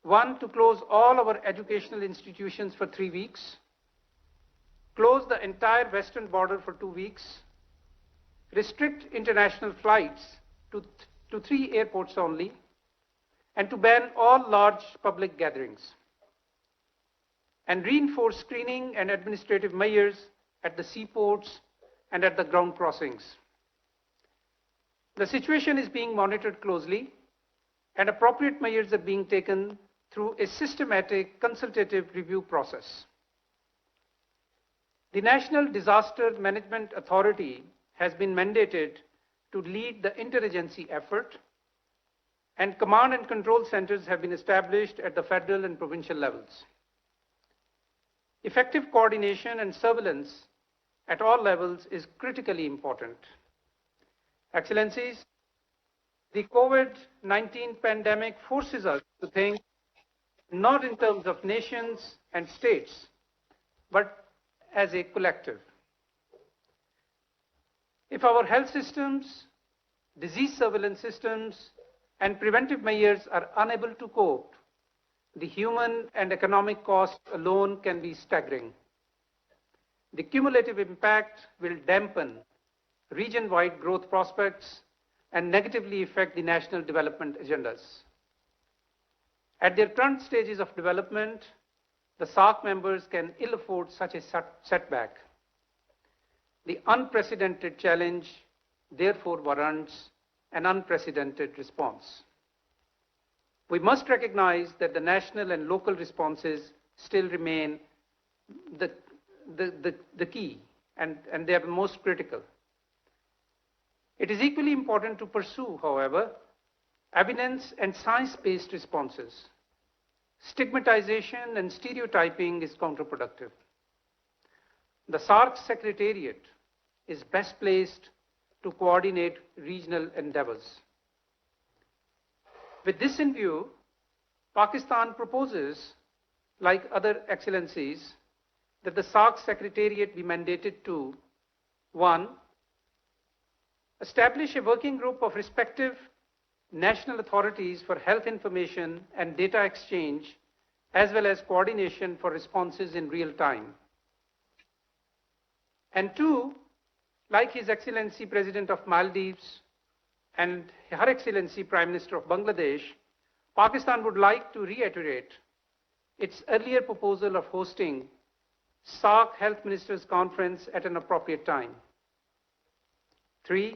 1, to close all our educational institutions for 3 weeks, close the entire western border for 2 weeks, restrict international flights to 3 airports only, and to ban all large public gatherings, and reinforce screening and administrative measures at the seaports and at the ground crossings. The situation is being monitored closely, and appropriate measures are being taken through a systematic consultative review process. The National Disaster Management Authority has been mandated to lead the interagency effort, and command and control centers have been established at the federal and provincial levels. Effective coordination and surveillance at all levels is critically important. Excellencies, the COVID-19 pandemic forces us to think not in terms of nations and states, but as a collective. If our health systems, disease surveillance systems, and preventive measures are unable to cope, the human and economic cost alone can be staggering. The cumulative impact will dampen region-wide growth prospects and negatively affect the national development agendas. At their current stages of development, the Saarc members can ill afford such a setback. The unprecedented challenge therefore warrants an unprecedented response. We must recognize that the national and local responses still remain the key, and they are the most critical. It is equally important to pursue, however, evidence and science-based responses. Stigmatization and stereotyping is counterproductive. The Saarc Secretariat is best placed to coordinate regional endeavors. With this in view, Pakistan proposes, like other excellencies, that the Saarc Secretariat be mandated to 1. Establish a working group of respective national authorities for health information and data exchange, as well as coordination for responses in real time. And 2, like His Excellency President of Maldives and Her Excellency Prime Minister of Bangladesh, Pakistan would like to reiterate its earlier proposal of hosting Saarc Health Ministers Conference at an appropriate time. 3.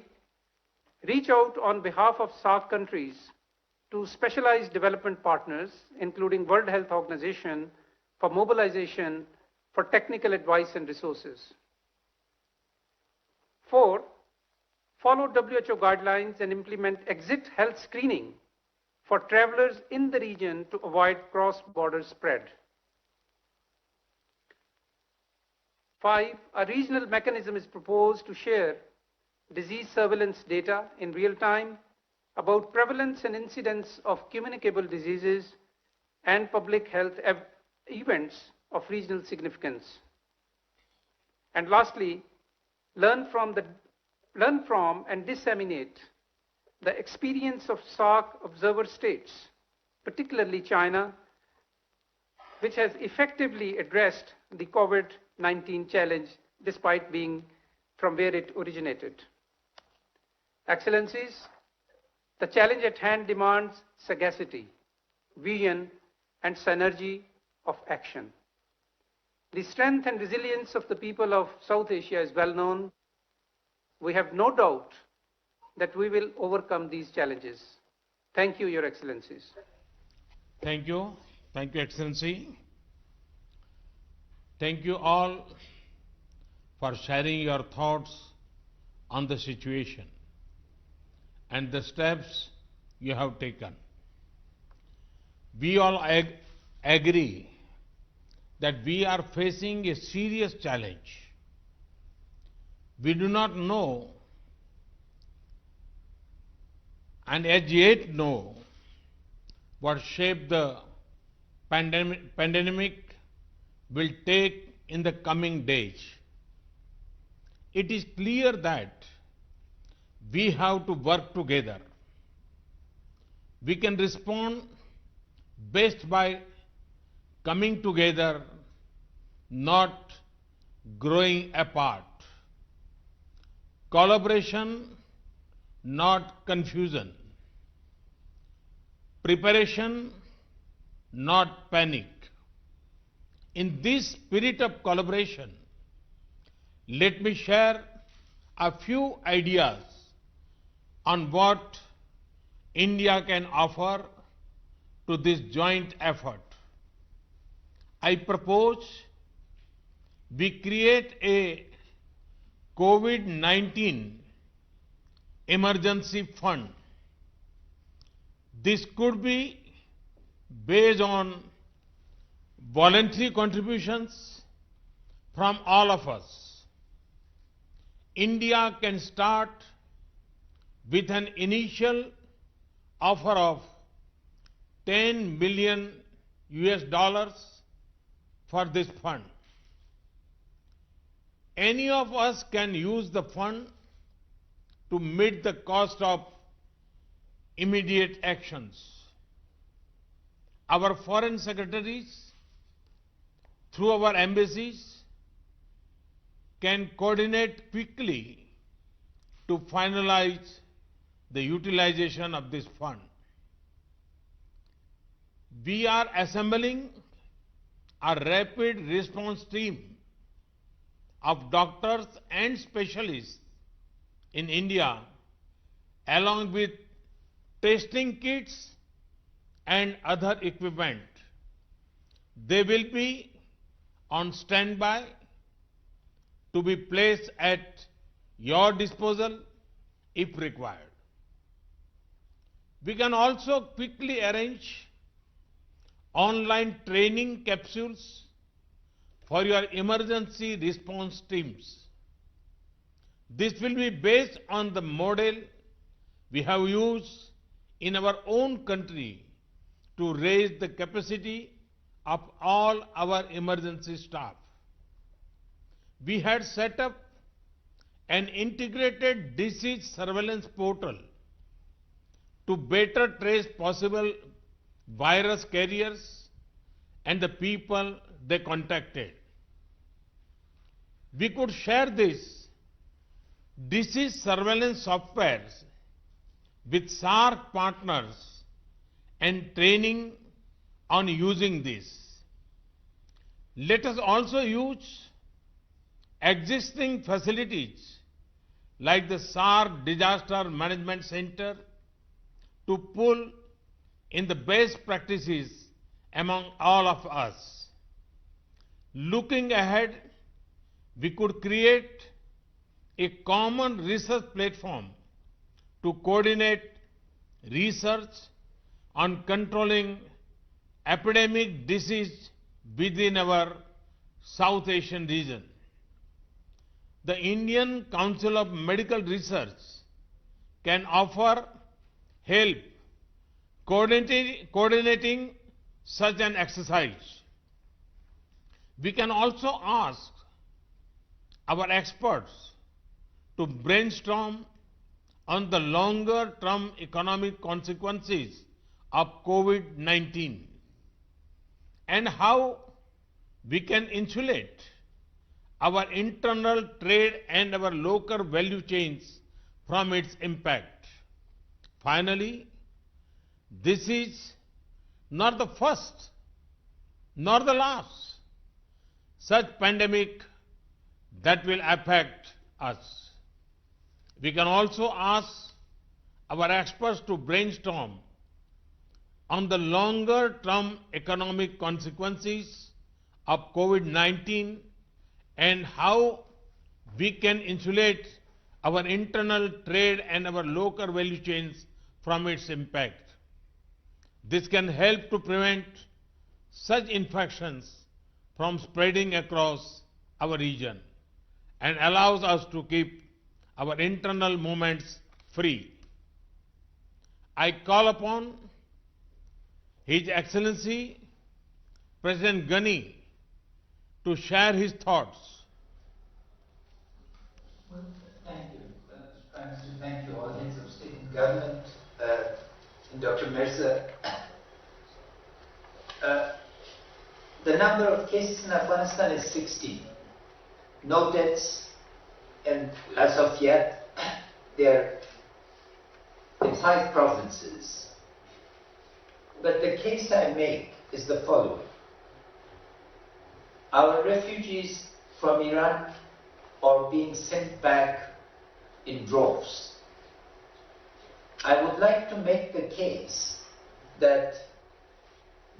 Reach out on behalf of Saarc countries to specialized development partners, including World Health Organization, for mobilization for technical advice and resources. 4. Follow WHO guidelines and implement exit health screening for travelers in the region to avoid cross-border spread. 5. A regional mechanism is proposed to share disease surveillance data in real time about prevalence and incidence of communicable diseases and public health events of regional significance. And lastly, learn from and disseminate the experience of Saarc observer states, particularly China, which has effectively addressed the COVID-19 challenge despite being from where it originated. Excellencies, the challenge at hand demands sagacity, vision, and synergy of action. The strength and resilience of the people of South Asia is well known. We have no doubt that we will overcome these challenges. Thank you, Your Excellencies. Thank you. Thank you, Excellency. Thank you all for sharing your thoughts on the situation and the steps you have taken. We all agree that we are facing a serious challenge. We do not know and as yet know what shape the pandemic will take in the coming days. It is clear that we have to work together. We can respond best by coming together, not growing apart. Collaboration, not confusion. Preparation, not panic. In this spirit of collaboration, let me share a few ideas on what India can offer to this joint effort. I propose we create a COVID-19 emergency fund. This could be based on voluntary contributions from all of us. India can start with an initial offer of $10 million for this fund. Any of us can use the fund to meet the cost of immediate actions. Our foreign secretaries, through our embassies, can coordinate quickly to finalize the utilization of this fund. We are assembling a rapid response team of doctors and specialists in India, along with testing kits and other equipment. They will be on standby to be placed at your disposal if required. We can also quickly arrange online training capsules for your emergency response teams. This will be based on the model we have used in our own country to raise the capacity of all our emergency staff. We had set up an integrated disease surveillance portal to better trace possible virus carriers and the people they contacted. We could share this disease surveillance software with Saarc partners and training on using this. Let us also use existing facilities like the Saarc Disaster Management Center to pull in the best practices among all of us. Looking ahead, we could create a common research platform to coordinate research on controlling epidemic disease within our South Asian region. The Indian Council of Medical Research can offer help coordinating such an exercise. We can also ask our experts to brainstorm on the longer-term economic consequences of COVID-19 and how we can insulate our internal trade and our local value chains from its impact. Finally, this is not the first nor the last such pandemic that will affect us. We can also ask our experts to brainstorm on the longer-term economic consequences of COVID-19 and how we can insulate our internal trade and our local value chains from its impact. This can help to prevent such infections from spreading across our region and allows us to keep our internal movements free. I call upon His Excellency President Ghani to share his thoughts. Well, thank you, Mr. Prime Minister. Thank you, all heads of state and government, and Dr. Mirza. The number of cases in Afghanistan is 16. No deaths, and as of yet, they're in 5 provinces. But the case I make is the following. Our refugees from Iran are being sent back in droves. I would like to make the case that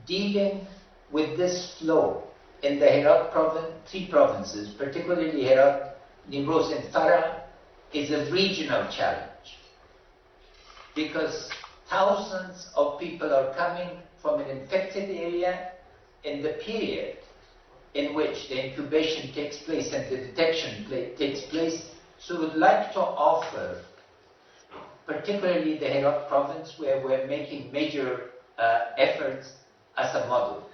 dealing with this flow in the Herat province, 3 provinces, particularly Herat, Nimroz and Farah, is a regional challenge because thousands of people are coming from an infected area in the period in which the incubation takes place and the detection takes place. So we would like to offer, particularly the Herat province, where we're making major efforts, as a model.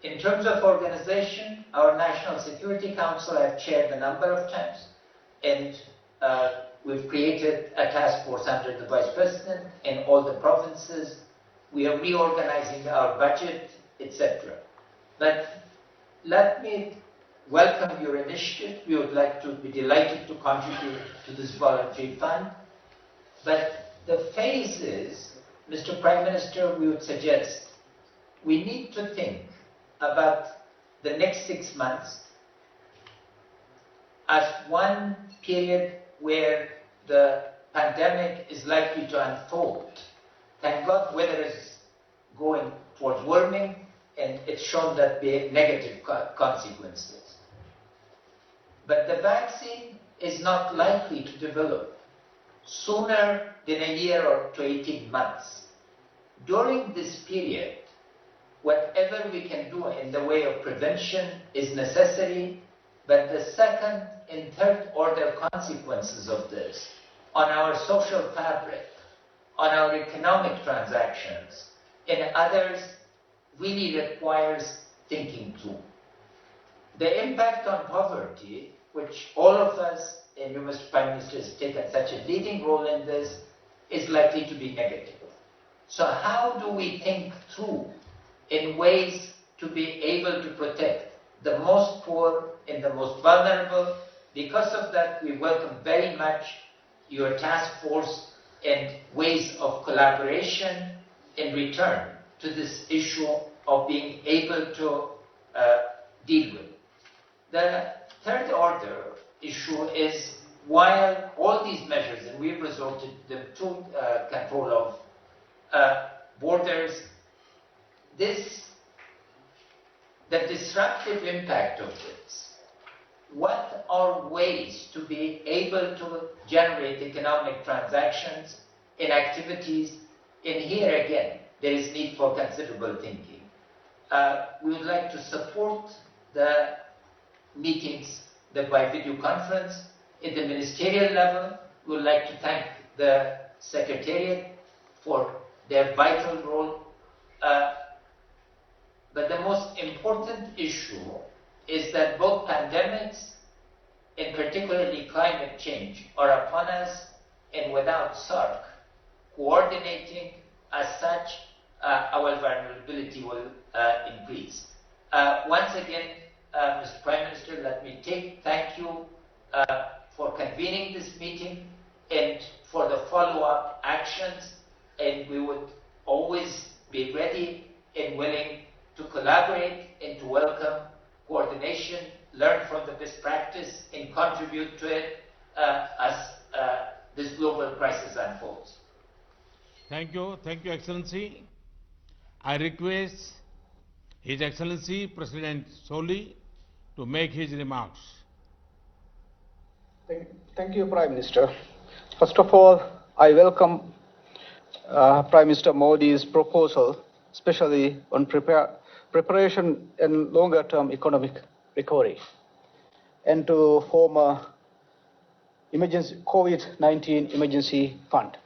In terms of organization, our National Security Council I've chaired a number of times, and we've created a task force under the Vice President in all the provinces. We are reorganizing our budget, etc. But let me welcome your initiative. We would like to be delighted to contribute to this voluntary fund. But the phases, Mr. Prime Minister, we would suggest we need to think about the next 6 months as one period where the pandemic is likely to unfold. Thank God weather is going towards warming, and it's shown that there are negative consequences. But the vaccine is not likely to develop sooner than a year or to 18 months. During this period, whatever we can do in the way of prevention is necessary, but the second and third order cross-border consequences of this on our social fabric, on our economic transactions, in others, really requires thinking through. The impact on poverty, which all of us, and you, Mr. Prime Minister, has taken such a leading role in this, is likely to be negative. So how do we think through in ways to be able to protect the most poor and the most vulnerable? Because of that, we welcome very much your task force and ways of collaboration in return to this issue of being able to deal with. The third order issue is, while all these measures, and we've resorted to control of borders, the disruptive impact of this, what are ways to be able to generate economic transactions in activities? And here again, there is need for considerable thinking. We would like to support the meetings by video conference at the ministerial level. We would like to thank the Secretariat for their vital role. But the most important issue is that both pandemics, and particularly climate change, are upon us, and without Saarc coordinating as such, our vulnerability will increase. Once again, Mr. Prime Minister, let me thank you for convening this meeting and for the follow-up actions, and we would always be ready and willing to collaborate and to welcome coordination, learn from the best practice, and contribute to it as this global crisis unfolds. Thank you, Excellency. I request His Excellency President Soli to make his remarks. Thank you, Prime Minister. First of all, I welcome Prime Minister Modi's proposal, especially on preparation and longer-term economic recovery, and to form a COVID-19 emergency fund.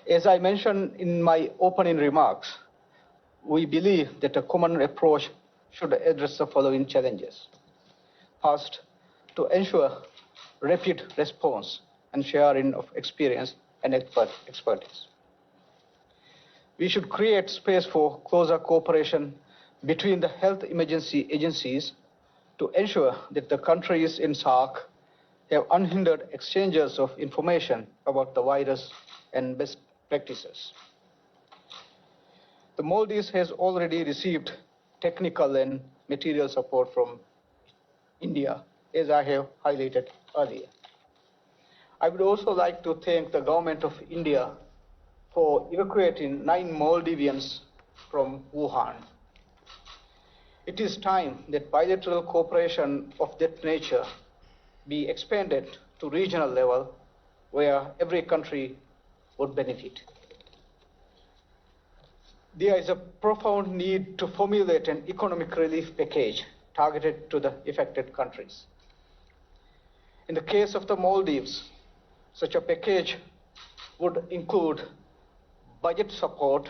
As I mentioned in my opening remarks, we believe that a common approach should address the following challenges. First, to ensure rapid response and sharing of experience and expertise. We should create space for closer cooperation between the health emergency agencies to ensure that the countries in Saarc have unhindered exchanges of information about the virus and best practices. The Maldives has already received technical and material support from India, as I have highlighted earlier. I would also like to thank the government of India for evacuating 9 Maldivians from Wuhan. It is time that bilateral cooperation of that nature be expanded to regional level, where every country would benefit. There is a profound need to formulate an economic relief package targeted to the affected countries. In the case of the Maldives, such a package would include budget support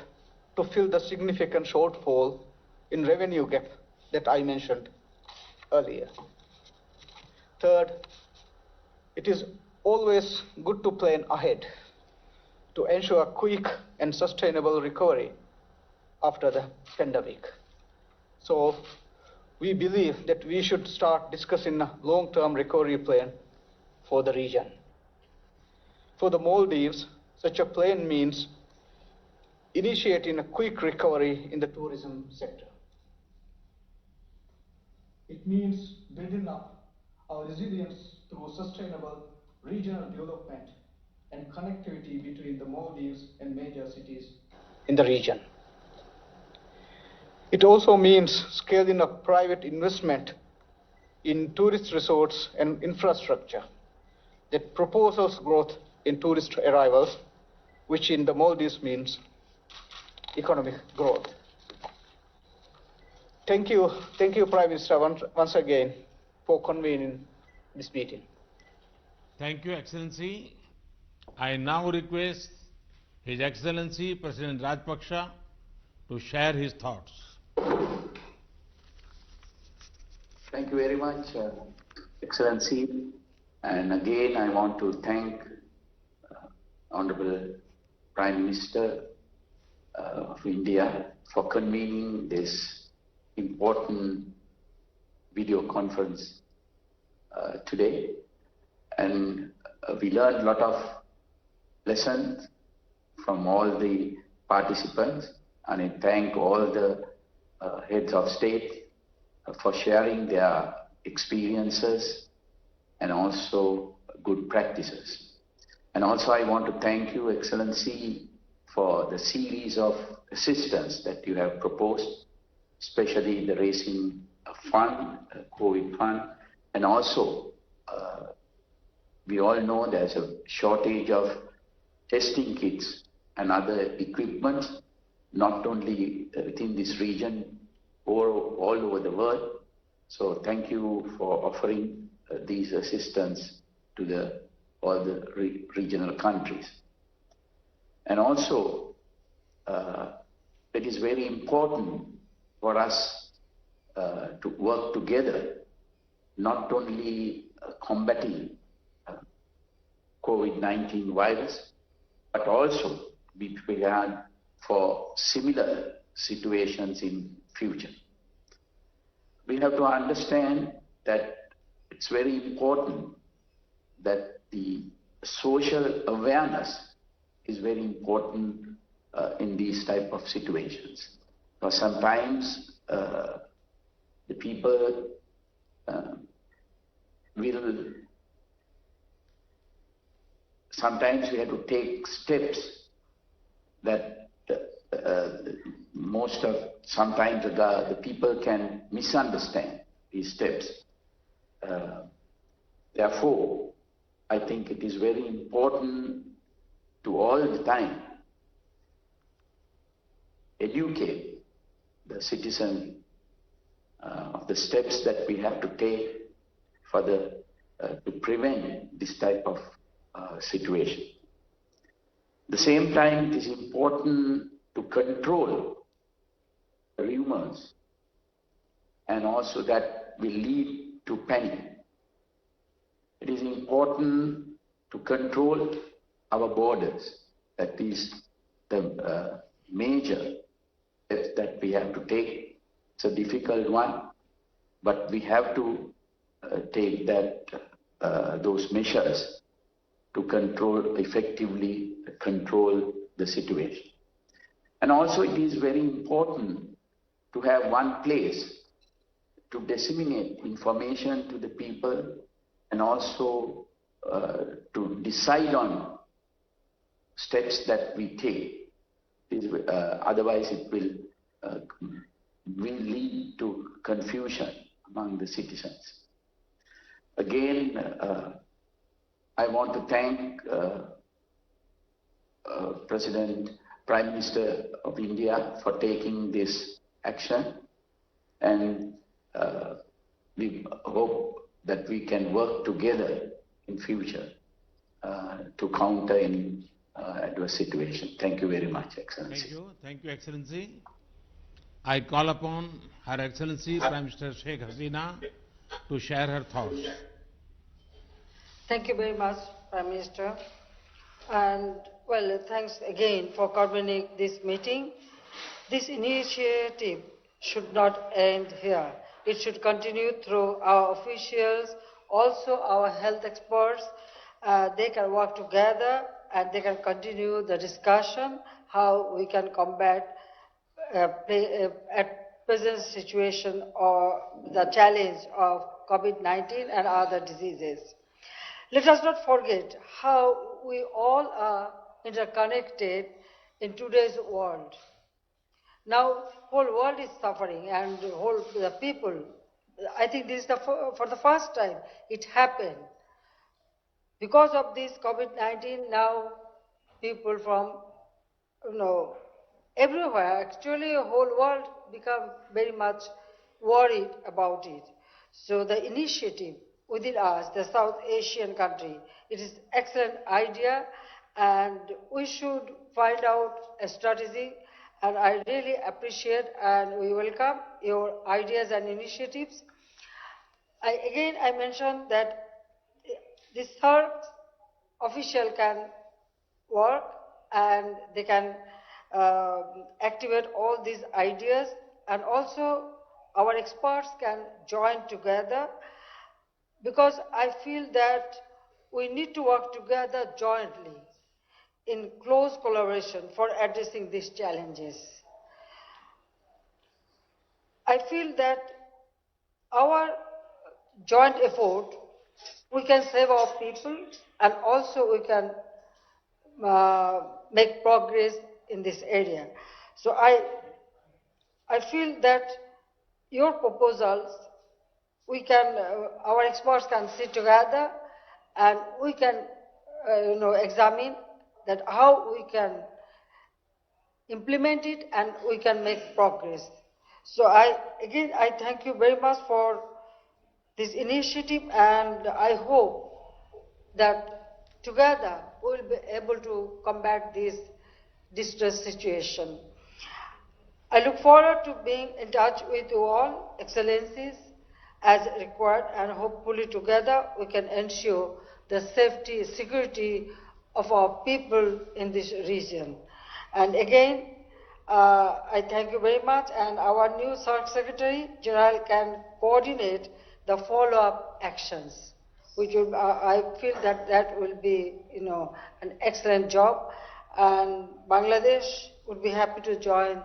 to fill the significant shortfall in revenue gap that I mentioned earlier. Third, it is always good to plan ahead to ensure quick and sustainable recovery after the pandemic. So we believe that we should start discussing a long-term recovery plan for the region. For the Maldives, such a plan means initiating a quick recovery in the tourism sector. It means building up our resilience through sustainable regional development and connectivity between the Maldives and major cities in the region. It also means scaling up private investment in tourist resorts and infrastructure that propels growth in tourist arrivals, which in the Maldives means economic growth. Thank you, Prime Minister, once again for convening this meeting. Thank you, Excellency. I now request His Excellency President Rajpaksha to share his thoughts. Thank you very much, Excellency. And again, I want to thank Honorable Prime Minister of India for convening this important video conference today. And we learned a lot of lessons from all the participants, and I thank all the heads of state for sharing their experiences and also good practices. And also I want to thank you, Excellency, for the series of assistance that you have proposed, especially the raising fund, COVID fund, and also we all know there's a shortage of testing kits and other equipment, not only within this region, or all over the world. So thank you for offering these assistance to all the regional countries. And also, it is very important for us to work together, not only combating COVID-19 virus, but also be prepared for similar situations in future. We have to understand that it's very important that the social awareness is very important in these type of situations. Because sometimes the people sometimes we have to take steps that sometimes the people can misunderstand these steps. Therefore, I think it is very important to all the time educate the citizen of the steps that we have to take for to prevent this type of situation. At the same time, it is important to control the rumors, and also that will lead to panic. It is important to control our borders. That is the major steps that we have to take. It's a difficult one, but we have to take those measures to effectively control the situation. And also it is very important to have one place to disseminate information to the people, and also to decide on steps that we take. Otherwise it will lead to confusion among the citizens. Again, I want to thank Prime Minister of India for taking this action, and we hope that we can work together in future to counter any adverse situation. Thank you very much, Excellency. Thank you, Excellency. I call upon Her Excellency Prime Minister Sheikh Hasina to share her thoughts. Thank you very much, Prime Minister. And, well, thanks again for convening this meeting. This initiative should not end here. It should continue through our officials, also our health experts. They can work together and they can continue the discussion how we can combat at present situation or the challenge of COVID-19 and other diseases. Let us not forget how we all are interconnected in today's world. Now, whole world is suffering, and the people. I think this is for the first time it happened. Because of this COVID-19, now people from everywhere, actually, the whole world become very much worried about it. So the initiative within us, the South Asian country. It is an excellent idea, and we should find out a strategy, and I really appreciate and we welcome your ideas and initiatives. I mentioned that this Saarc official can work and they can activate all these ideas, and also our experts can join together, because I feel that we need to work together jointly in close collaboration for addressing these challenges. I feel that our joint effort, we can save our people and also we can make progress in this area. So I feel that your proposals, we can, our experts can sit together and we can, examine that how we can implement it and we can make progress. So I thank you very much for this initiative, and I hope that together we will be able to combat this distress situation. I look forward to being in touch with you all, Excellencies, as required, and hopefully together we can ensure the safety, security of our people in this region. And again, I thank you very much, and our new Saarc Secretary General can coordinate the follow-up actions, which will, I feel that will be, an excellent job, and Bangladesh would be happy to join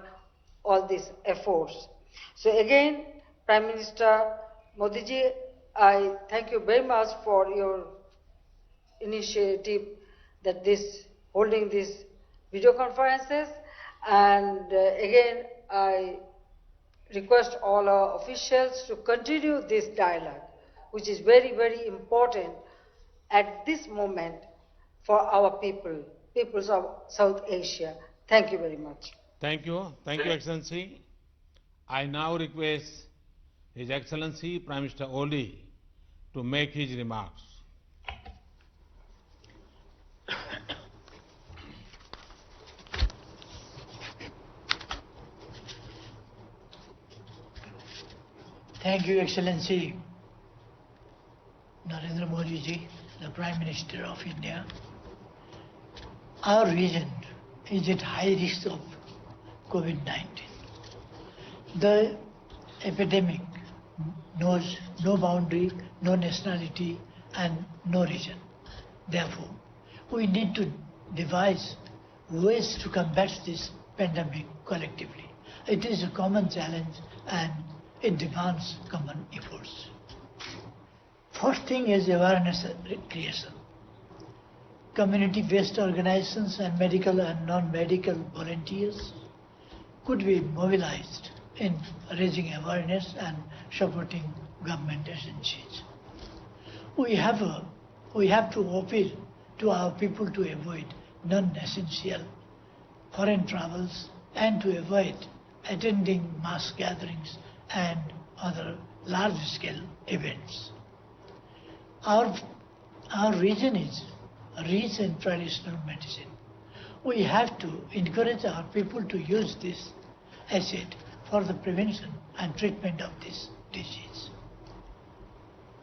all these efforts. So again, Prime Minister Modi ji, I thank you very much for your initiative that holding these video conferences, and again I request all our officials to continue this dialogue, which is very, very important at this moment for our peoples of South Asia. Thank you very much. Thank you, Excellency. I now request His Excellency Prime Minister Oli to make his remarks. Thank you, Excellency Narendra Modi ji, the Prime Minister of India. Our region is at high risk of COVID-19. The epidemic knows no boundary, no nationality, and no region. Therefore, we need to devise ways to combat this pandemic collectively. It is a common challenge and it demands common efforts. First thing is awareness creation. Community-based organizations and medical and non-medical volunteers could be mobilized in raising awareness and supporting government agencies. We have to appeal to our people to avoid non-essential foreign travels and to avoid attending mass gatherings and other large-scale events. Our region is rich in traditional medicine. We have to encourage our people to use this asset for the prevention and treatment of this disease.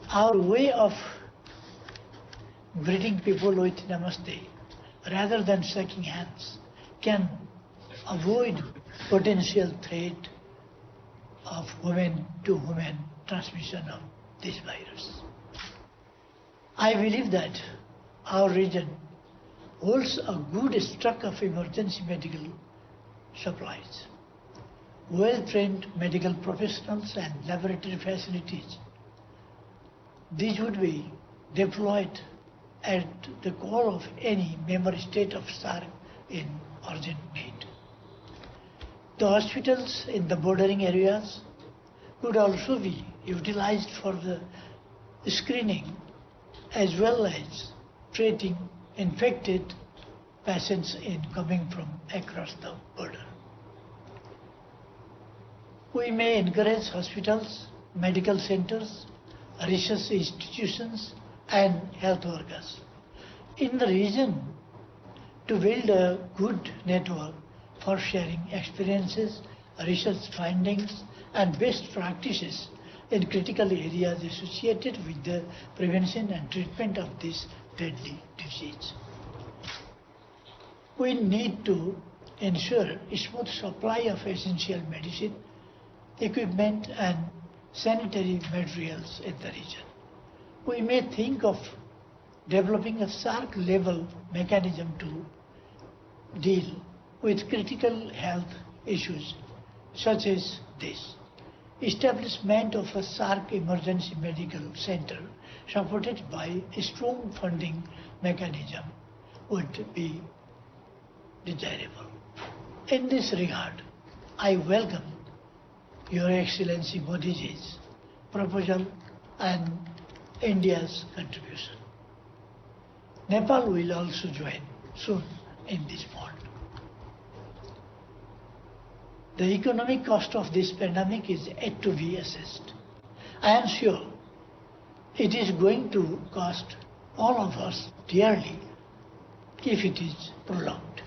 Our way of greeting people with namaste rather than shaking hands can avoid potential threat of human-to-human transmission of this virus. I believe that our region holds a good stock of emergency medical supplies, well-trained medical professionals and laboratory facilities. These would be deployed at the call of any member state of Saarc in urgent need. The hospitals in the bordering areas could also be utilized for the screening as well as treating infected patients coming from across the border. We may encourage hospitals, medical centers research institutions, and health workers. In the region, to build a good network for sharing experiences, research findings, and best practices in critical areas associated with the prevention and treatment of this deadly disease. We need to ensure a smooth supply of essential medicine, equipment, and sanitary materials in the region. We may think of developing a Saarc level mechanism to deal with critical health issues such as this. Establishment of a Saarc emergency medical center supported by a strong funding mechanism would be desirable. In this regard, I welcome Your Excellency Modi's proposal and India's contribution. Nepal will also join soon in this fund. The economic cost of this pandemic is yet to be assessed. I am sure it is going to cost all of us dearly if it is prolonged.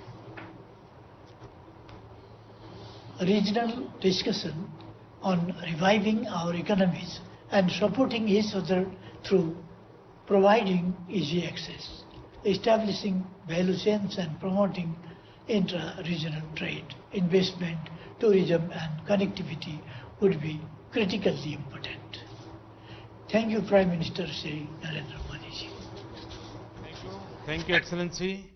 Regional discussion on reviving our economies and supporting each other through providing easy access, establishing value chains and promoting intra-regional trade, investment, tourism and connectivity would be critically important. Thank you, Prime Minister Shri Narendra Modi ji. Thank you. Thank you, Excellency.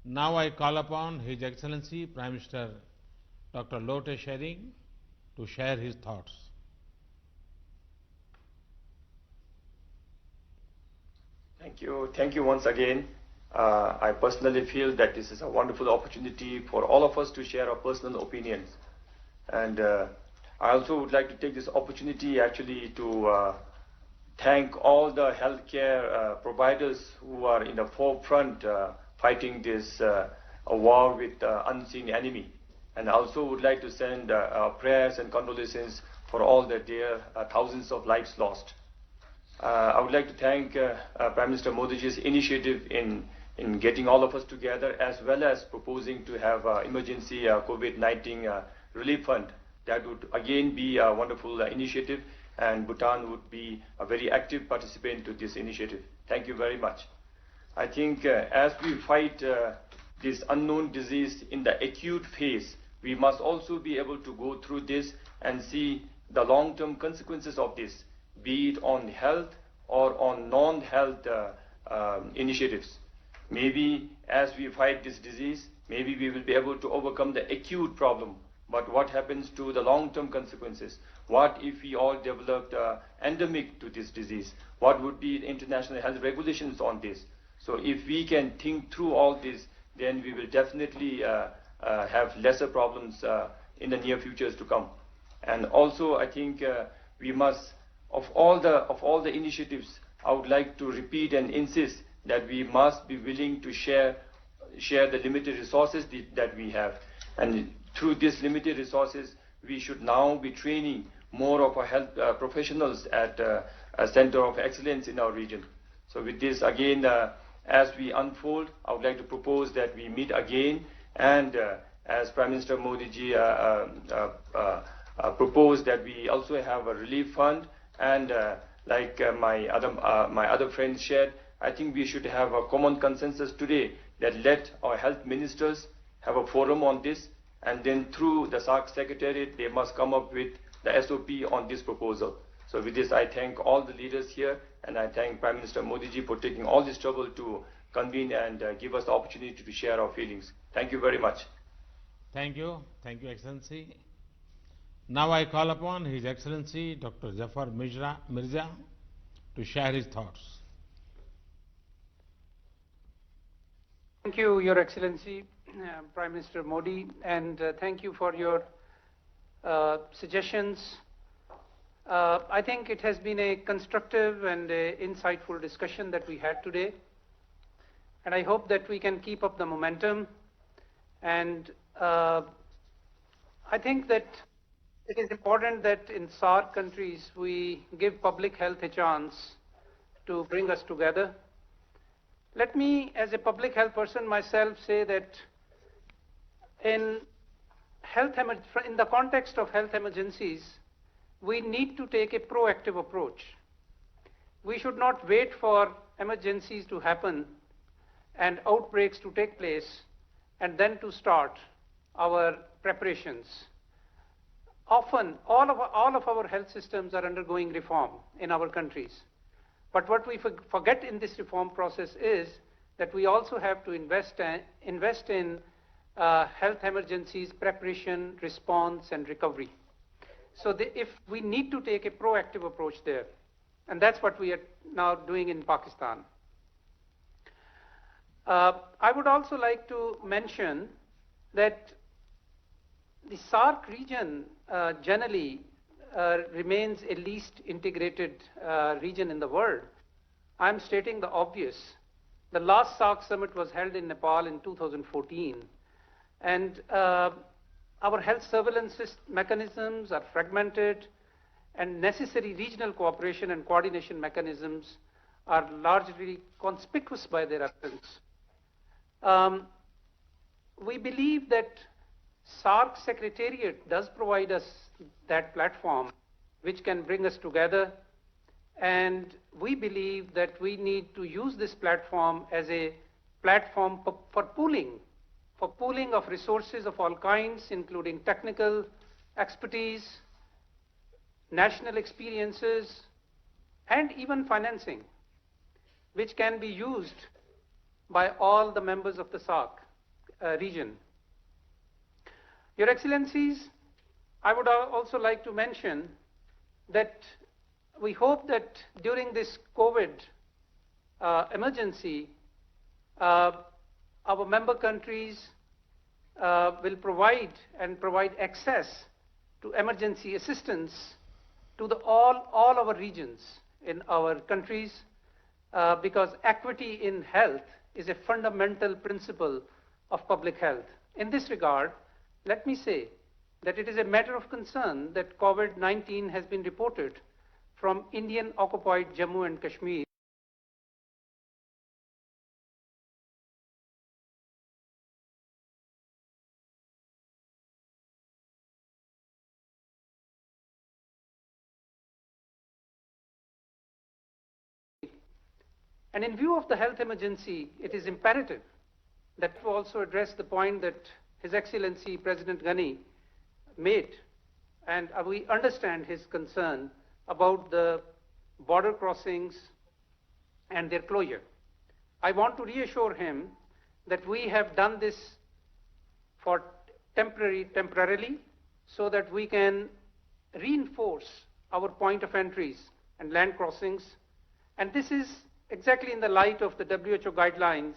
Now I call upon His Excellency Prime Minister Dr. Lote Shering to share his thoughts. Thank you. Thank you once again. I personally feel that this is a wonderful opportunity for all of us to share our personal opinions. And I also would like to take this opportunity actually to thank all the healthcare providers who are in the forefront fighting this war with unseen enemy. And I also would like to send prayers and condolences for all the dear thousands of lives lost. I would like to thank Prime Minister Modi's initiative in getting all of us together, as well as proposing to have emergency COVID-19 relief fund. That would again be a wonderful initiative, and Bhutan would be a very active participant to this initiative. Thank you very much. I think as we fight this unknown disease in the acute phase, we must also be able to go through this and see the long-term consequences of this, be it on health or on non-health initiatives. Maybe as we fight this disease, maybe we will be able to overcome the acute problem. But what happens to the long-term consequences? What if we all developed endemic to this disease? What would be the international health regulations on this? So if we can think through all this, then we will definitely have lesser problems in the near futures to come. And also, I think we must, of all the initiatives, I would like to repeat and insist that we must be willing to share the limited resources that we have. And through these limited resources, we should now be training more of our health professionals at a center of excellence in our region. So with this, again, as we unfold, I would like to propose that we meet again, and as Prime Minister Modi ji proposed, that we also have a relief fund, and like my other friends shared, I think we should have a common consensus today that let our health ministers have a forum on this, and then through the Saarc Secretariat, they must come up with the SOP on this proposal. So with this, I thank all the leaders here, and I thank Prime Minister Modi ji for taking all this trouble to convene and give us the opportunity to share our feelings. Thank you very much. Thank you. Thank you, Excellency. Now I call upon His Excellency Dr. Zafar Mirza to share his thoughts. Thank you, Your Excellency, Prime Minister Modi, and thank you for your suggestions. I think it has been a constructive and insightful discussion that we had today, and I hope that we can keep up the momentum. And I think that It is important that in Saarc countries we give public health a chance to bring us together. Let me, as a public health person myself, say that in the context of health emergencies, we need to take a proactive approach. We should not wait for emergencies to happen and outbreaks to take place and then to start our preparations. Often, all of our health systems are undergoing reform in our countries. But what we forget in this reform process is that we also have to invest in health emergencies, preparation, response, and recovery. So if we need to take a proactive approach there, and that's what we are now doing in Pakistan. I would also like to mention that the Saarc region generally remains a least integrated region in the world. I'm stating the obvious. The last Saarc summit was held in Nepal in 2014, and our health surveillance mechanisms are fragmented, and necessary regional cooperation and coordination mechanisms are largely conspicuous by their absence. We believe that Saarc Secretariat does provide us that platform which can bring us together, and we believe that we need to use this platform as a platform for pooling of resources of all kinds, including technical expertise, national experiences, and even financing, which can be used by all the members of the Saarc region. Your Excellencies, I would also like to mention that we hope that during this COVID emergency, our member countries will provide access to emergency assistance to all our regions in our countries, because equity in health is a fundamental principle of public health. In this regard, let me say that it is a matter of concern that COVID-19 has been reported from Indian-occupied Jammu and Kashmir. And in view of the health emergency, it is imperative that we also address the point that His Excellency President Ghani made, and we understand his concern about the border crossings and their closure. I want to reassure him that we have done this for temporarily, so that we can reinforce our point of entries and land crossings, and this is exactly in the light of the WHO guidelines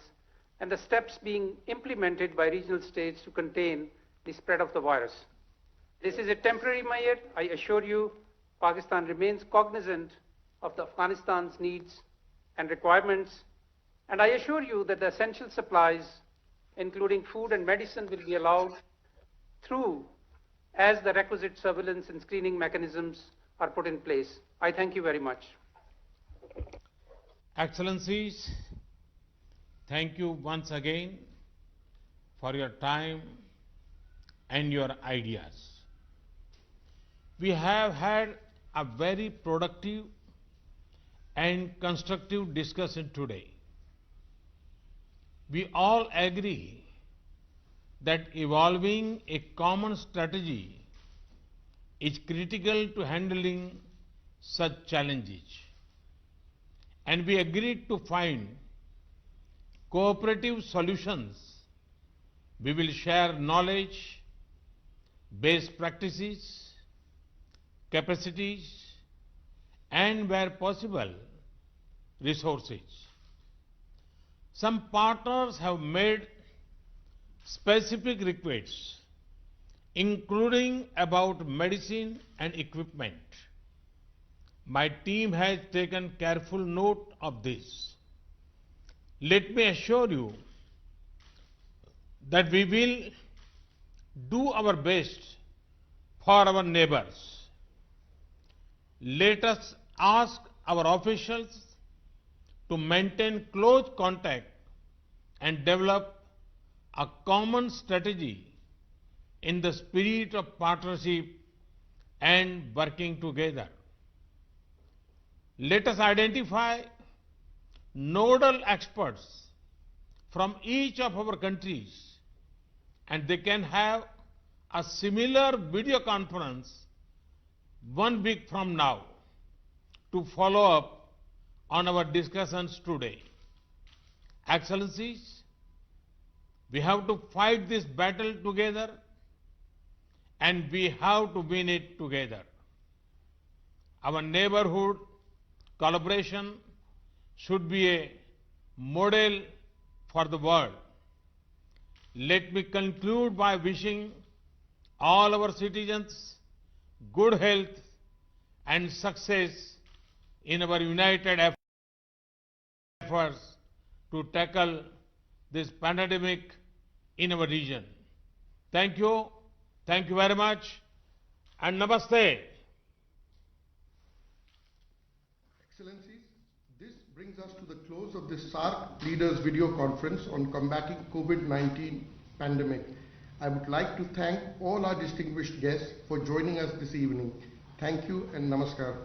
and the steps being implemented by regional states to contain the spread of the virus. This is a temporary measure. I assure you, Pakistan remains cognizant of Afghanistan's needs and requirements, and I assure you that the essential supplies, including food and medicine, will be allowed through as the requisite surveillance and screening mechanisms are put in place. I thank you very much. Excellencies, thank you once again for your time and your ideas. We have had a very productive and constructive discussion today. We all agree that evolving a common strategy is critical to handling such challenges. And we agreed to find cooperative solutions. We will share knowledge, best practices, capacities, and where possible, resources. Some partners have made specific requests, including about medicine and equipment. My team has taken careful note of this. Let me assure you that we will do our best for our neighbors. Let us ask our officials to maintain close contact and develop a common strategy in the spirit of partnership and working together. Let us identify nodal experts from each of our countries, and they can have a similar video conference 1 week from now to follow up on our discussions today. Excellencies, we have to fight this battle together, and we have to win it together. Our neighborhood collaboration should be a model for the world. Let me conclude by wishing all our citizens good health and success in our united efforts to tackle this pandemic in our region. Thank you very much, and Namaste. Excellencies, this brings us to the close of this Saarc Leaders video conference on combating COVID-19 pandemic. I would like to thank all our distinguished guests for joining us this evening. Thank you and Namaskar.